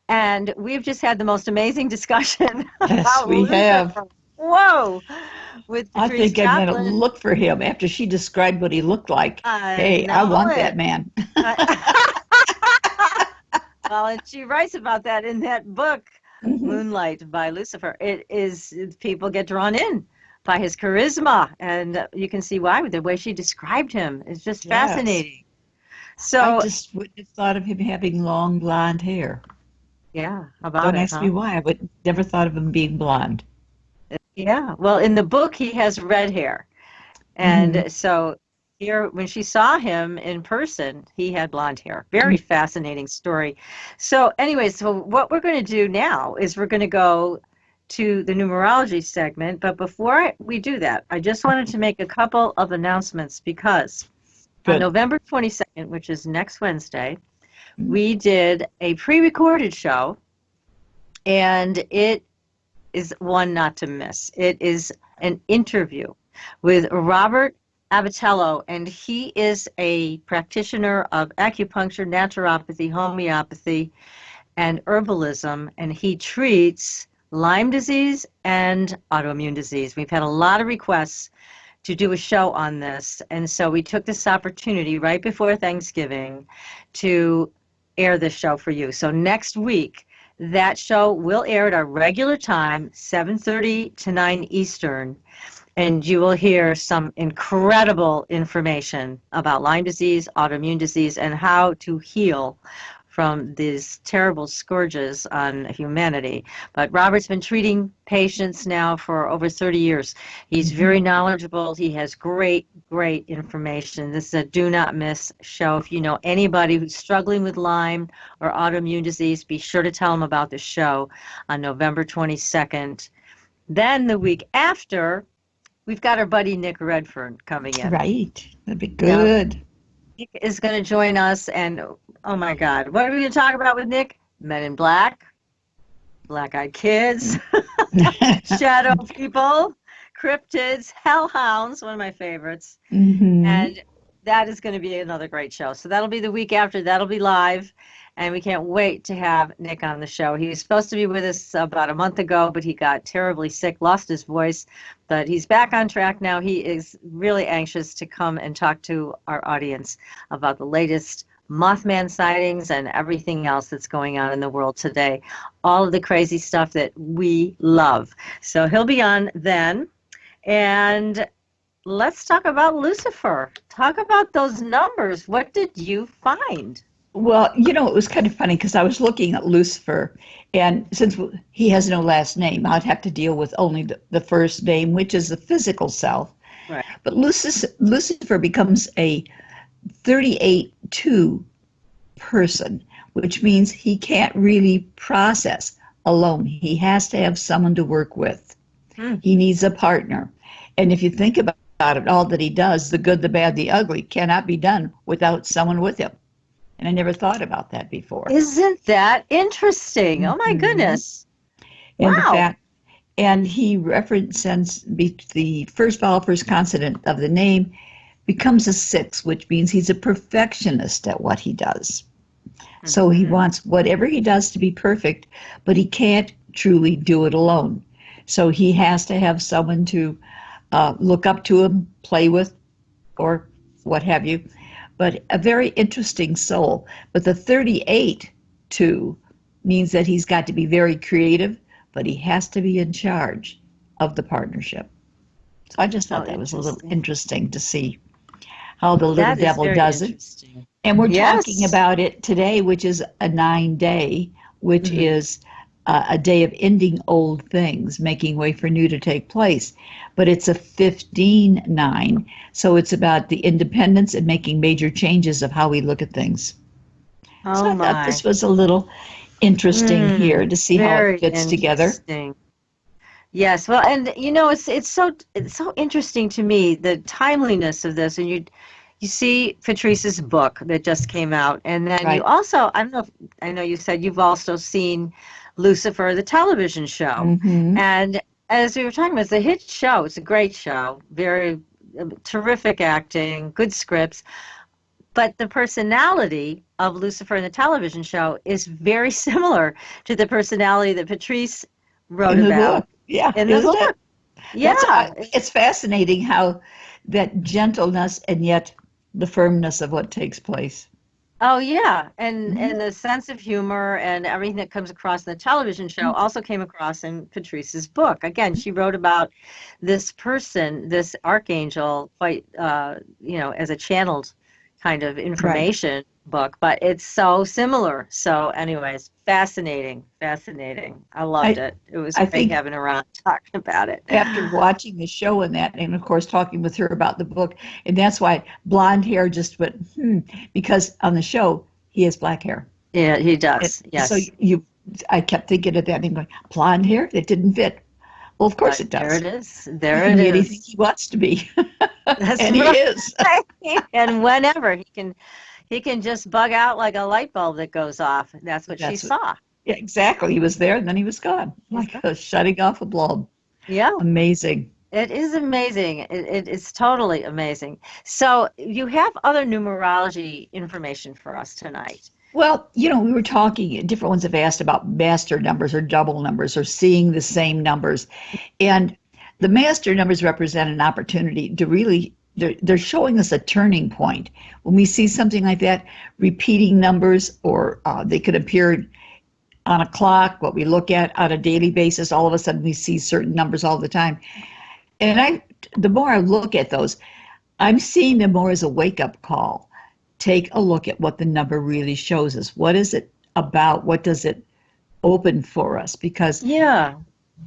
and we've just had the most amazing discussion. Yes, we have. Whoa! With I Patrice think I'm going to Chaplin. look for him after she described what he looked like. I want that man. Well, and she writes about that in that book, Moonlight by Lucifer. It is, people get drawn in by his charisma, and you can see why with the way she described him. It's just fascinating. So I just wouldn't have thought of him having long blonde hair. Yeah, about Don't it, ask me why. I would never thought of him being blonde. Yeah, well, in the book, he has red hair. And so here, when she saw him in person, he had blonde hair. Very fascinating story. So anyway, so what we're going to do now is we're going to go to the numerology segment. But before we do that, I just wanted to make a couple of announcements because on November 22nd, which is next Wednesday, we did a pre-recorded show, and it is one not to miss. It is an interview with Robert Abatello, and he is a practitioner of acupuncture, naturopathy, homeopathy, and herbalism, and he treats Lyme disease and autoimmune disease. We've had a lot of requests to do a show on this, and so we took this opportunity right before Thanksgiving to air this show for you. So next week, that show will air at our regular time, 7:30 to 9 Eastern, and you will hear some incredible information about Lyme disease, autoimmune disease, and how to heal from these terrible scourges on humanity. But Robert's been treating patients now for over 30 years. He's very knowledgeable. He has great, great information. This is a do not miss show. If you know anybody who's struggling with Lyme or autoimmune disease, be sure to tell them about the show on November 22nd. Then the week after, we've got our buddy Nick Redfern coming in. Right. That'd be good. Now, Nick is going to join us, and oh my God, what are we going to talk about with Nick? Men in Black, Black-Eyed Kids, Shadow People, Cryptids, Hellhounds, one of my favorites, and that is going to be another great show. So that'll be the week after. That'll be live, and we can't wait to have Nick on the show. He was supposed to be with us about a month ago, but he got terribly sick, lost his voice, but he's back on track now. He is really anxious to come and talk to our audience about the latest Mothman sightings and everything else that's going on in the world today, all of the crazy stuff that we love. So he'll be on then, and let's talk about Lucifer. Talk about those numbers. What did you find? Well, you know, it was kind of funny because I was looking at Lucifer, and since he has no last name, I'd have to deal with only the first name, which is the physical self. Right. But Lucifer becomes a 38-2 person, which means he can't really process alone. He has to have someone to work with. He needs a partner. And if you think about it, all that he does, the good, the bad, the ugly, cannot be done without someone with him. And I never thought about that before. Isn't that interesting? Oh my goodness. And wow. the fact, and he represents the first vowel, first consonant of the name becomes a 6, which means he's a perfectionist at what he does. So he wants whatever he does to be perfect, but he can't truly do it alone. So he has to have someone to look up to him, play with, or what have you. But a very interesting soul. But the 38-2 means that he's got to be very creative, but he has to be in charge of the partnership. So I just thought that was a little interesting to see how the little devil does it. And we're talking about it today, which is a 9-day, which is a day of ending old things, making way for new to take place. But it's a 15-9, so it's about the independence and making major changes of how we look at things. Oh, so I thought this was a little interesting here to see how it fits together. Yes, well, and you know, it's so interesting to me, the timeliness of this, and you see Patrice's book that just came out, and then you also, I know you said you've also seen Lucifer, the television show, and as we were talking about, it's a hit show. It's a great show, very terrific acting, good scripts, but the personality of Lucifer in the television show is very similar to the personality that Patrice wrote about. Book. Yeah, in the book. Yeah, it's fascinating how that gentleness and yet the firmness of what takes place. Oh yeah, and the sense of humor and everything that comes across in the television show also came across in Patrice's book. Again, she wrote about this person, this archangel, quite as a channeled kind of information book, but it's so similar. So, anyways, fascinating. I loved it. It was great having her on talking about it. After watching the show and of course talking with her about the book, and that's why blonde hair just went, because on the show he has black hair. Yeah, he does. Yes. So I kept thinking of that and going, blonde hair, it didn't fit. Well, of course it There does. it is. He There can it be anything is. he wants to be. That's And he right. is. And whenever he can just bug out like a light bulb that goes off. That's what she That's saw. Yeah, exactly. He was there and then he was gone, He's like gone. shutting off a bulb. Yeah. Amazing. It is amazing. It's totally amazing. So you have other numerology information for us tonight. Well, we were talking, different ones have asked about master numbers or double numbers or seeing the same numbers. And the master numbers represent an opportunity to really, they're showing us a turning point. When we see something like that, repeating numbers, or they could appear on a clock, what we look at on a daily basis, all of a sudden we see certain numbers all the time. And the more I look at those, I'm seeing them more as a wake-up call. Take a look at what the number really shows us. What is it about? What does it open for us? Because Yeah.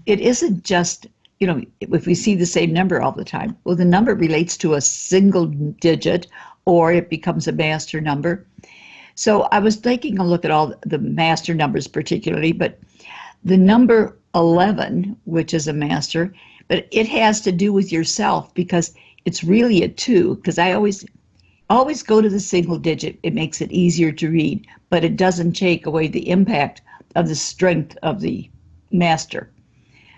it isn't just, if we see the same number all the time, well, the number relates to a single digit or it becomes a master number. So I was taking a look at all the master numbers particularly, but the number 11, which is a master, but it has to do with yourself because it's really a 2, because I always go to the single digit. It makes it easier to read, but it doesn't take away the impact of the strength of the master.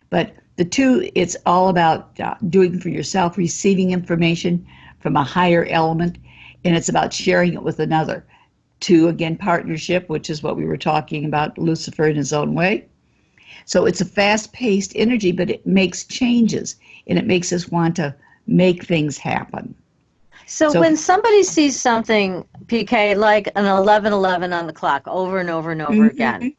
But the 2, it's all about doing for yourself, receiving information from a higher element, and it's about sharing it with another. 2, again, partnership, which is what we were talking about, Lucifer in his own way. So it's a fast-paced energy, but it makes changes, and it makes us want to make things happen. So when somebody sees something, PK, like an 11:11 on the clock over and over and over again,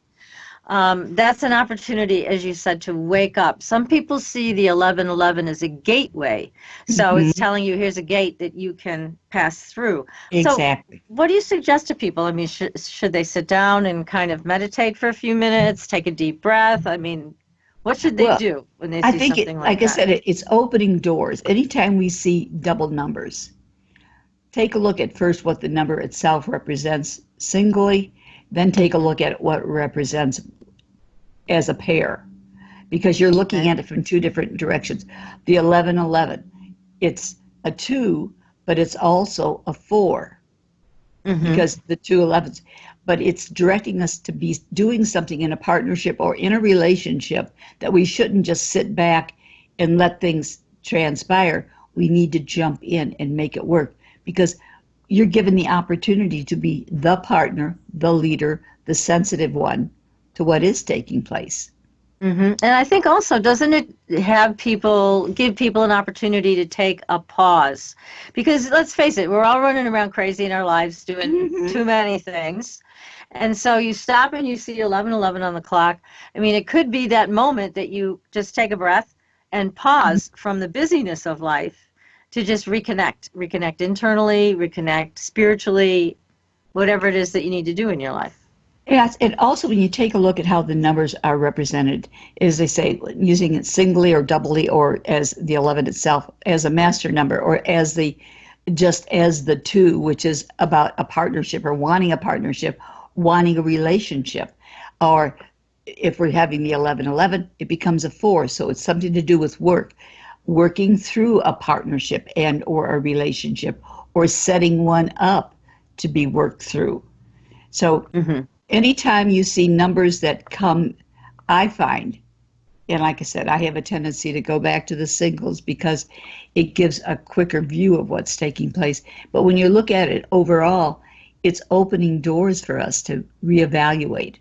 that's an opportunity, as you said, to wake up. Some people see the 11:11 as a gateway. So it's telling you here's a gate that you can pass through. Exactly. So what do you suggest to people? I mean, should they sit down and kind of meditate for a few minutes, take a deep breath? I mean, what should they do when they see something like that? I said, it's opening doors. Anytime we see double numbers, take a look at first what the number itself represents singly, then take a look at what it represents as a pair, because you're looking at it from 2 different directions. The 11:11, it's a 2, but it's also a 4, because the 2 11s, but it's directing us to be doing something in a partnership or in a relationship that we shouldn't just sit back and let things transpire. We need to jump in and make it work, because you're given the opportunity to be the partner, the leader, the sensitive one to what is taking place. And I think also, doesn't it give people an opportunity to take a pause? Because let's face it, we're all running around crazy in our lives doing too many things. And so you stop and you see 11:11 on the clock. I mean, it could be that moment that you just take a breath and pause from the busyness of life to just reconnect internally, reconnect spiritually, whatever it is that you need to do in your life. Yes, and also when you take a look at how the numbers are represented, as they say, using it singly or doubly, or as the 11 itself, as a master number, or as the 2, which is about a partnership or wanting a partnership, wanting a relationship, or if we're having the 11:11, it becomes a 4, so it's something to do with working through a partnership and or a relationship, or setting one up to be worked through. So anytime you see numbers that come, I find, and like I said, I have a tendency to go back to the singles because it gives a quicker view of what's taking place. But when you look at it overall, it's opening doors for us to reevaluate.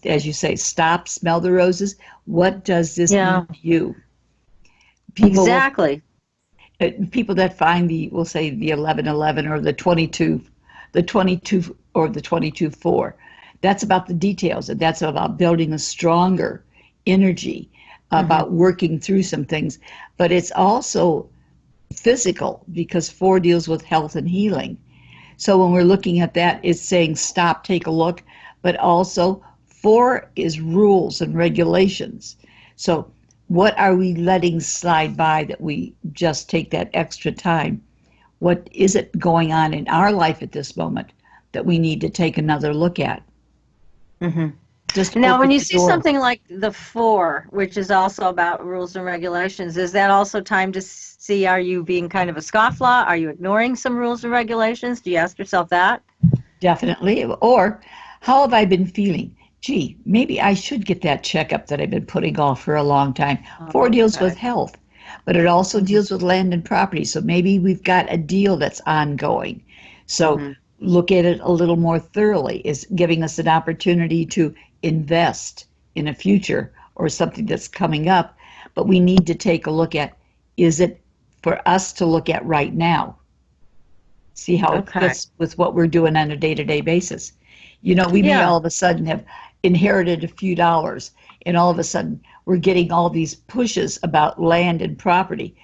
As you say, stop, smell the roses. What does this mean to you? People that find we'll say the 11:11 or the 22 or the 22:4, that's about the details, and that's about building a stronger energy, about working through some things. But it's also physical, because 4 deals with health and healing. So when we're looking at that, it's saying stop, take a look, but also 4 is rules and regulations. So what are we letting slide by that we just take that extra time? What is it going on in our life at this moment that we need to take another look at? just Now, when open you the see door. something like the 4, which is also about rules and regulations, is that also time to see, are you being kind of a scofflaw? Are you ignoring some rules and regulations? Do you ask yourself that? Definitely. Or how have I been feeling? Gee, maybe I should get that checkup that I've been putting off for a long time. 4 deals with Okay. health, but it also Mhm. deals with land and property. So maybe we've got a deal that's ongoing. So Mhm. look at it a little more thoroughly. Is giving us an opportunity to invest in a future or something that's coming up. But we need to take a look at, is it for us to look at right now? See how it Okay. fits with what we're doing on a day-to-day basis. You know, we may Yeah. all of a sudden have inherited a few dollars, and all of a sudden we're getting all these pushes about land and property.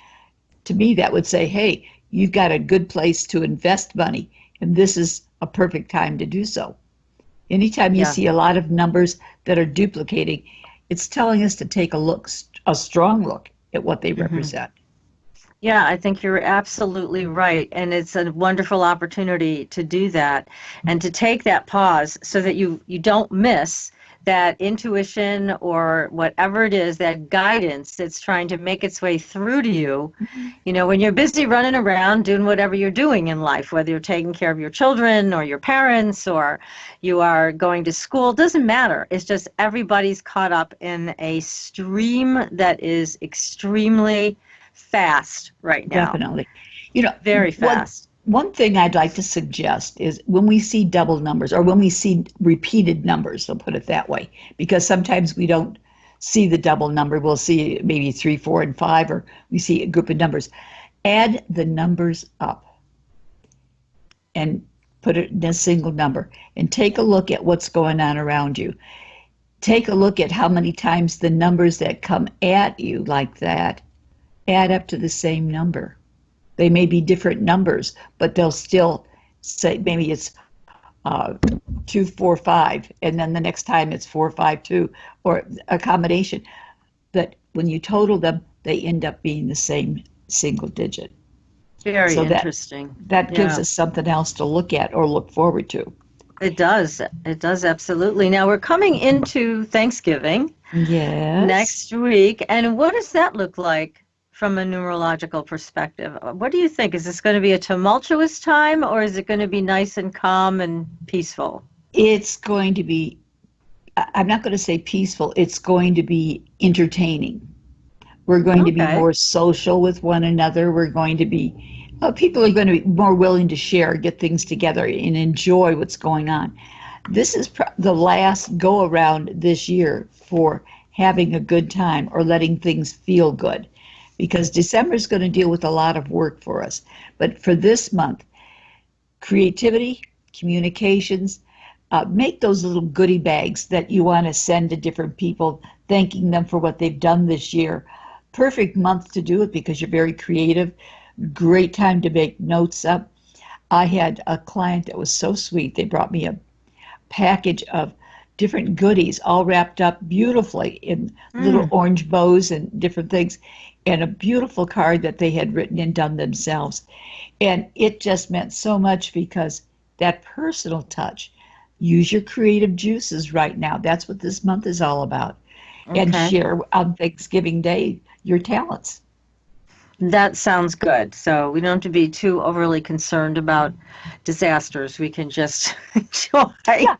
To me, that would say, hey, you've got a good place to invest money, and this is a perfect time to do so. Anytime you Yeah. see a lot of numbers that are duplicating, it's telling us to take a look, a strong look at what they Mhm. represent. Yeah, I think you're absolutely right. And it's a wonderful opportunity to do that and to take that pause so that you don't miss that intuition or whatever it is, that guidance that's trying to make its way through to you. You know, when you're busy running around doing whatever you're doing in life, whether you're taking care of your children or your parents or you are going to school, doesn't matter. It's just everybody's caught up in a stream that is extremely fast right now. Definitely. You know, Very one fast. one thing I'd like to suggest is when we see double numbers or when we see repeated numbers, I'll put it that way, because sometimes we don't see the double number. We'll see maybe 3, 4, and 5, or we see a group of numbers. Add the numbers up and put it in a single number and take a look at what's going on around you. Take a look at how many times the numbers that come at you like that add up to the same number. They may be different numbers, but they'll still say maybe it's 245, and then the next time it's 452, or a combination. That when you total them, they end up being the same single digit. Very So interesting. that gives Yeah, us something else to look at or look forward to. it does. It does absolutely. Now we're coming into Thanksgiving Yes. next week, and what does that look like from a numerological perspective? What do you think? Is this going to be a tumultuous time, or is it going to be nice and calm and peaceful? It's going to be, I'm not going to say peaceful, it's going to be entertaining. We're going to be Okay. more social with one another. We're going to be, people are going to be more willing to share, get things together, and enjoy what's going on. This is the last go around this year for having a good time or letting things feel good, because December is going to deal with a lot of work for us. But for this month, creativity, communications, make those little goodie bags that you want to send to different people, thanking them for what they've done this year. Perfect month to do it because you're very creative. Great time to make notes up. I had a client that was so sweet. They brought me a package of different goodies all wrapped up beautifully in little Mm, orange bows and different things, and a beautiful card that they had written and done themselves. And it just meant so much because that personal touch. Use your creative juices right now. That's what this month is all about. And okay. share on Thanksgiving Day your talents. That sounds good. So we don't have to be too overly concerned about disasters. We can just enjoy. Yeah,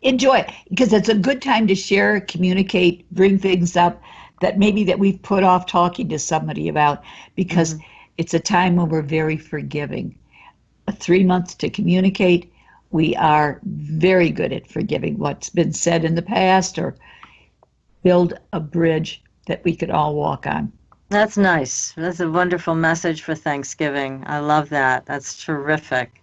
enjoy it because it's a good time to share, communicate, bring things up that maybe that we've put off talking to somebody about, because Mhm. it's a time when we're very forgiving. 3 months to communicate. We are very good at forgiving what's been said in the past or build a bridge that we could all walk on. That's nice. That's a wonderful message for Thanksgiving. I love that. That's terrific.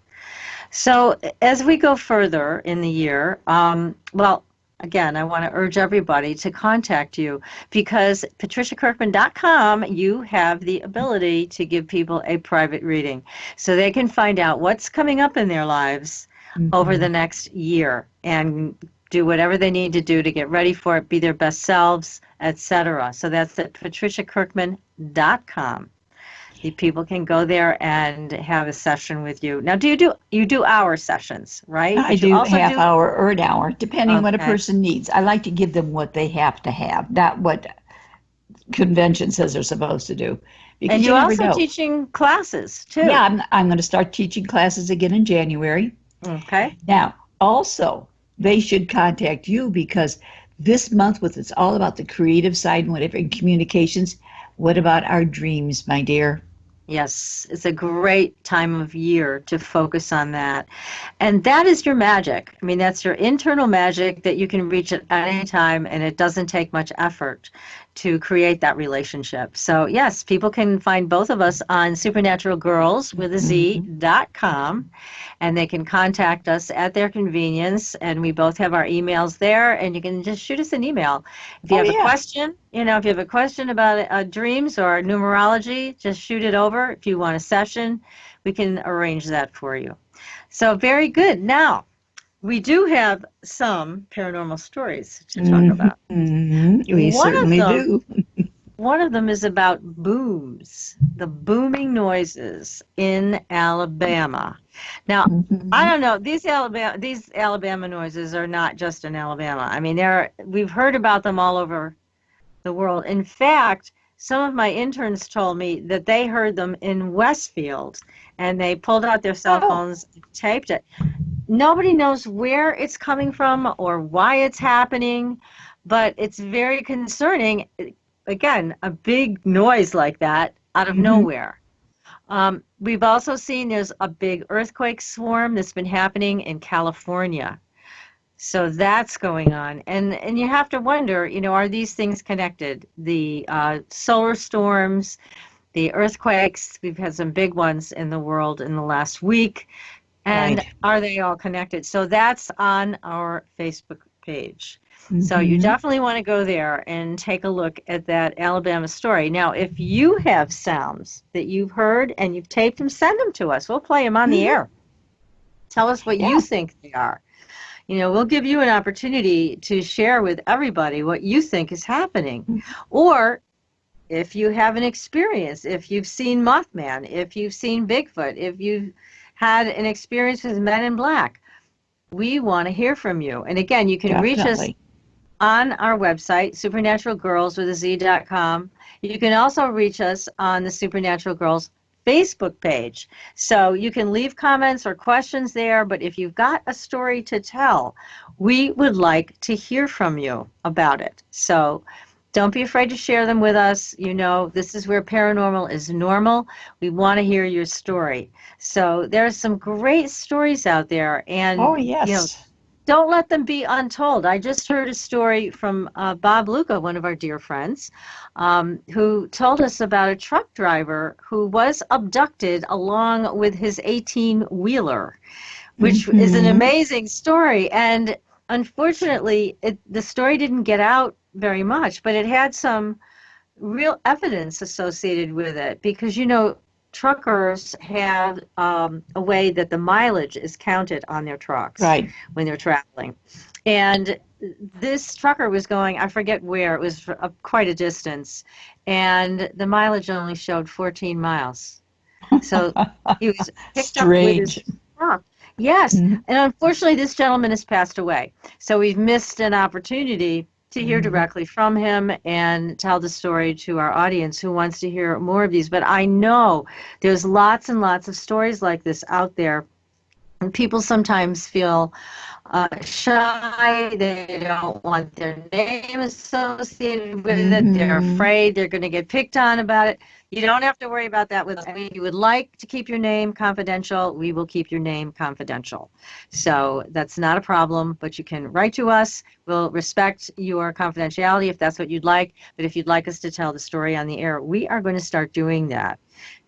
So as we go further in the year, well, again, I want to urge everybody to contact you because patriciakirkman.com, you have the ability to give people a private reading so they can find out what's coming up in their lives over Mm-hmm. the next year and do whatever they need to do to get ready for it, be their best selves, etc. So that's at patriciakirkman.com. The people can go there and have a session with you. Now, you do hour sessions, right? I But you do also half do. hour or an hour, depending what a Okay. person needs. I like to give them what they have to have, not what convention says they're supposed to do, And because you you never also know. teaching classes Yeah, too. I'm going to start teaching classes again in January. Okay. Now, also, they should contact you because this month, with it's all about the creative side and whatever, in communications. What about our dreams, my dear? Yes, it's a great time of year to focus on that. And that is your magic. I mean, that's your internal magic that you can reach at any time, and it doesn't take much effort to create that relationship. So, yes, people can find both of us on supernaturalgirls.com, and they can contact us at their convenience. And we both have our emails there, and you can just shoot us an email. If you Oh, have a yeah. question, if you have a question about dreams or numerology, just shoot it over. If you want a session, we can arrange that for you. So very good. Now, we do have some paranormal stories to talk about. We certainly do. One of them is about booms, the booming noises in Alabama. Now, I don't know, these Alabama noises are not just in Alabama. I mean, we've heard about them all over the world. In fact, some of my interns told me that they heard them in Westfield, and they pulled out their cell phones, taped it. Nobody knows where it's coming from or why it's happening, but it's very concerning. Again, a big noise like that out of nowhere. We've also seen there's a big earthquake swarm that's been happening in California. So that's going on. And you have to wonder, are these things connected? The solar storms, the earthquakes, we've had some big ones in the world in the last week. And are they all connected? So that's on our Facebook page. So you definitely want to go there and take a look at that Alabama story. Now, if you have sounds that you've heard and you've taped them, send them to us. We'll play them on the air. Tell us what you think they are. We'll give you an opportunity to share with everybody what you think is happening. Or if you have an experience, if you've seen Mothman, if you've seen Bigfoot, if you've had an experience with Men in Black, we want to hear from you. And again, you can reach us on our website, supernaturalgirls.com. You can also reach us on the Supernatural Girls Facebook page. So you can leave comments or questions there, but if you've got a story to tell, we would like to hear from you about it. So don't be afraid to share them with us. This is where paranormal is normal. We want to hear your story. So there's some great stories out there, and don't let them be untold. I just heard a story from Bob Luca, one of our dear friends, who told us about a truck driver who was abducted along with his 18-wheeler, which is an amazing story. And unfortunately, the story didn't get out very much, but it had some real evidence associated with it because, truckers have a way that the mileage is counted on their trucks when they're traveling. And this trucker was going, I forget where, it was quite a distance, and the mileage only showed 14 miles. So he was picked up with his truck. Yes, and unfortunately this gentleman has passed away. So we've missed an opportunity to hear directly from him and tell the story to our audience who wants to hear more of these. But I know there's lots and lots of stories like this out there. And people sometimes feel shy. They don't want their name associated with it. They're afraid they're going to get picked on about it. You don't have to worry about that with us. If you would like to keep your name confidential, we will keep your name confidential. So that's not a problem, but you can write to us. We'll respect your confidentiality if that's what you'd like. But if you'd like us to tell the story on the air, we are going to start doing that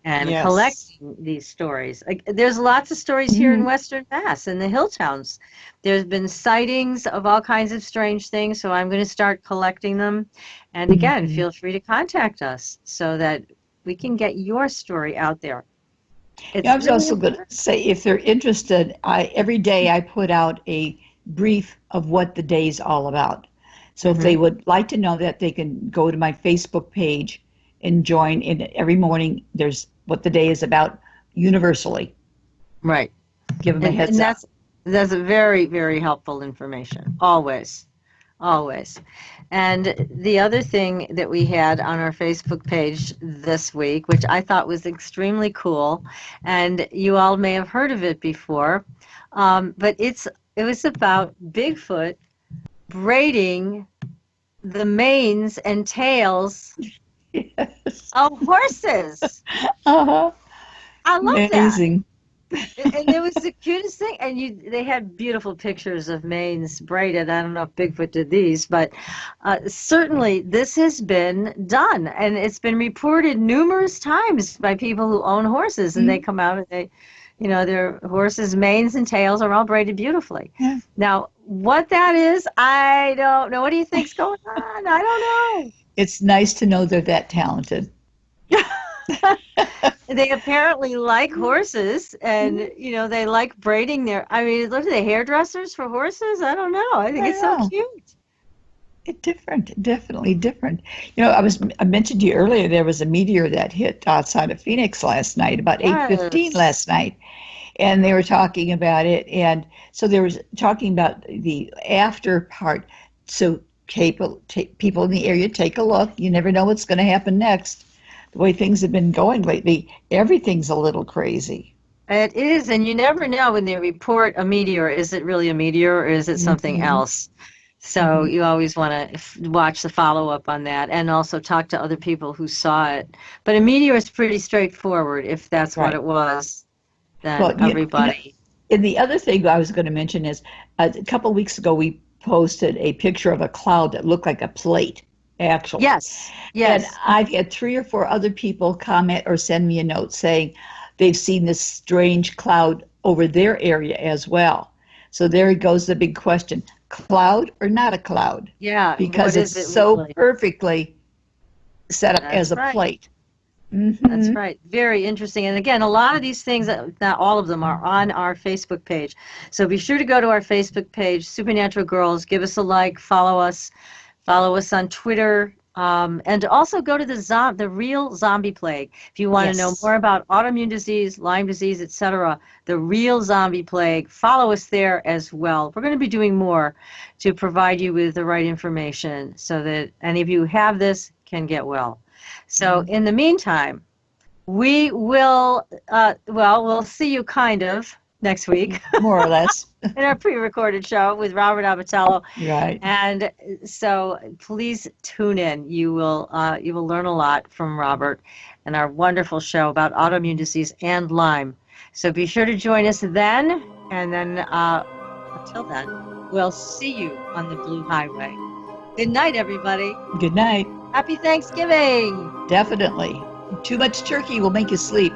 and collecting these stories. There's lots of stories here in Western Mass, in the hill towns. There's been sightings of all kinds of strange things, so I'm going to start collecting them. And again, feel free to contact us so that we can get your story out there. I was also going to say, if they're interested, every day I put out a brief of what the day is all about. So if they would like to know that, they can go to my Facebook page and join in every morning. There's what the day is about universally. Right. Give them a heads and up. that's a very, very helpful information. Always. Always. And the other thing that we had on our Facebook page this week, which I thought was extremely cool, and you all may have heard of it before, but it was about Bigfoot braiding the manes and tails Yes. of horses. Uh-huh. I love that. Amazing. And it was the cutest thing. And they had beautiful pictures of manes braided. I don't know if Bigfoot did these, but certainly this has been done. And it's been reported numerous times by people who own horses. And they come out and their horses' manes and tails are all braided beautifully. Yeah. Now, what that is, I don't know. What do you think's going on? I don't know. It's nice to know they're that talented. They apparently like horses, and they like braiding their. I mean, look at the hairdressers for horses. I don't know. I think it's so cute. It's different, definitely different. I mentioned to you earlier there was a meteor that hit outside of Phoenix last night, about 8:15 last night, and they were talking about it, and so they were talking about the after part. So people in the area, take a look. You never know what's going to happen next. The way things have been going lately, everything's a little crazy. It is, and you never know when they report a meteor. Is it really a meteor, or is it something else? So you always want to watch the follow-up on that, and also talk to other people who saw it. But a meteor is pretty straightforward. If that's what it was, then everybody. And the other thing I was going to mention is a couple of weeks ago we posted a picture of a cloud that looked like a plate. Actually. Yes. And I've had 3 or 4 other people comment or send me a note saying they've seen this strange cloud over their area as well. So there goes the big question: cloud or not a cloud? Yeah. Because it's so perfectly set up as a plate. That's right. Very interesting. And again, a lot of these things, not all of them, are on our Facebook page. So be sure to go to our Facebook page, Supernatural Girlz. Give us a like, follow us. Follow us on Twitter, and also go to the real zombie plague. If you want to know more about autoimmune disease, Lyme disease, etc., the real zombie plague, follow us there as well. We're going to be doing more to provide you with the right information so that any of you who have this can get well. So in the meantime, we will, we'll see you kind of next week. More or less. In our pre-recorded show with Robert Abatello. Right. And so please tune in. You will learn a lot from Robert and our wonderful show about autoimmune disease and Lyme. So be sure to join us then. And then until then, we'll see you on the Blue Highway. Good night, everybody. Good night. Happy Thanksgiving. Definitely. Too much turkey will make you sleep.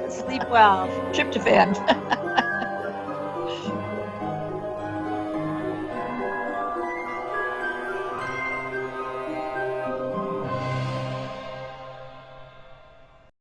Sleep well. Tryptophan.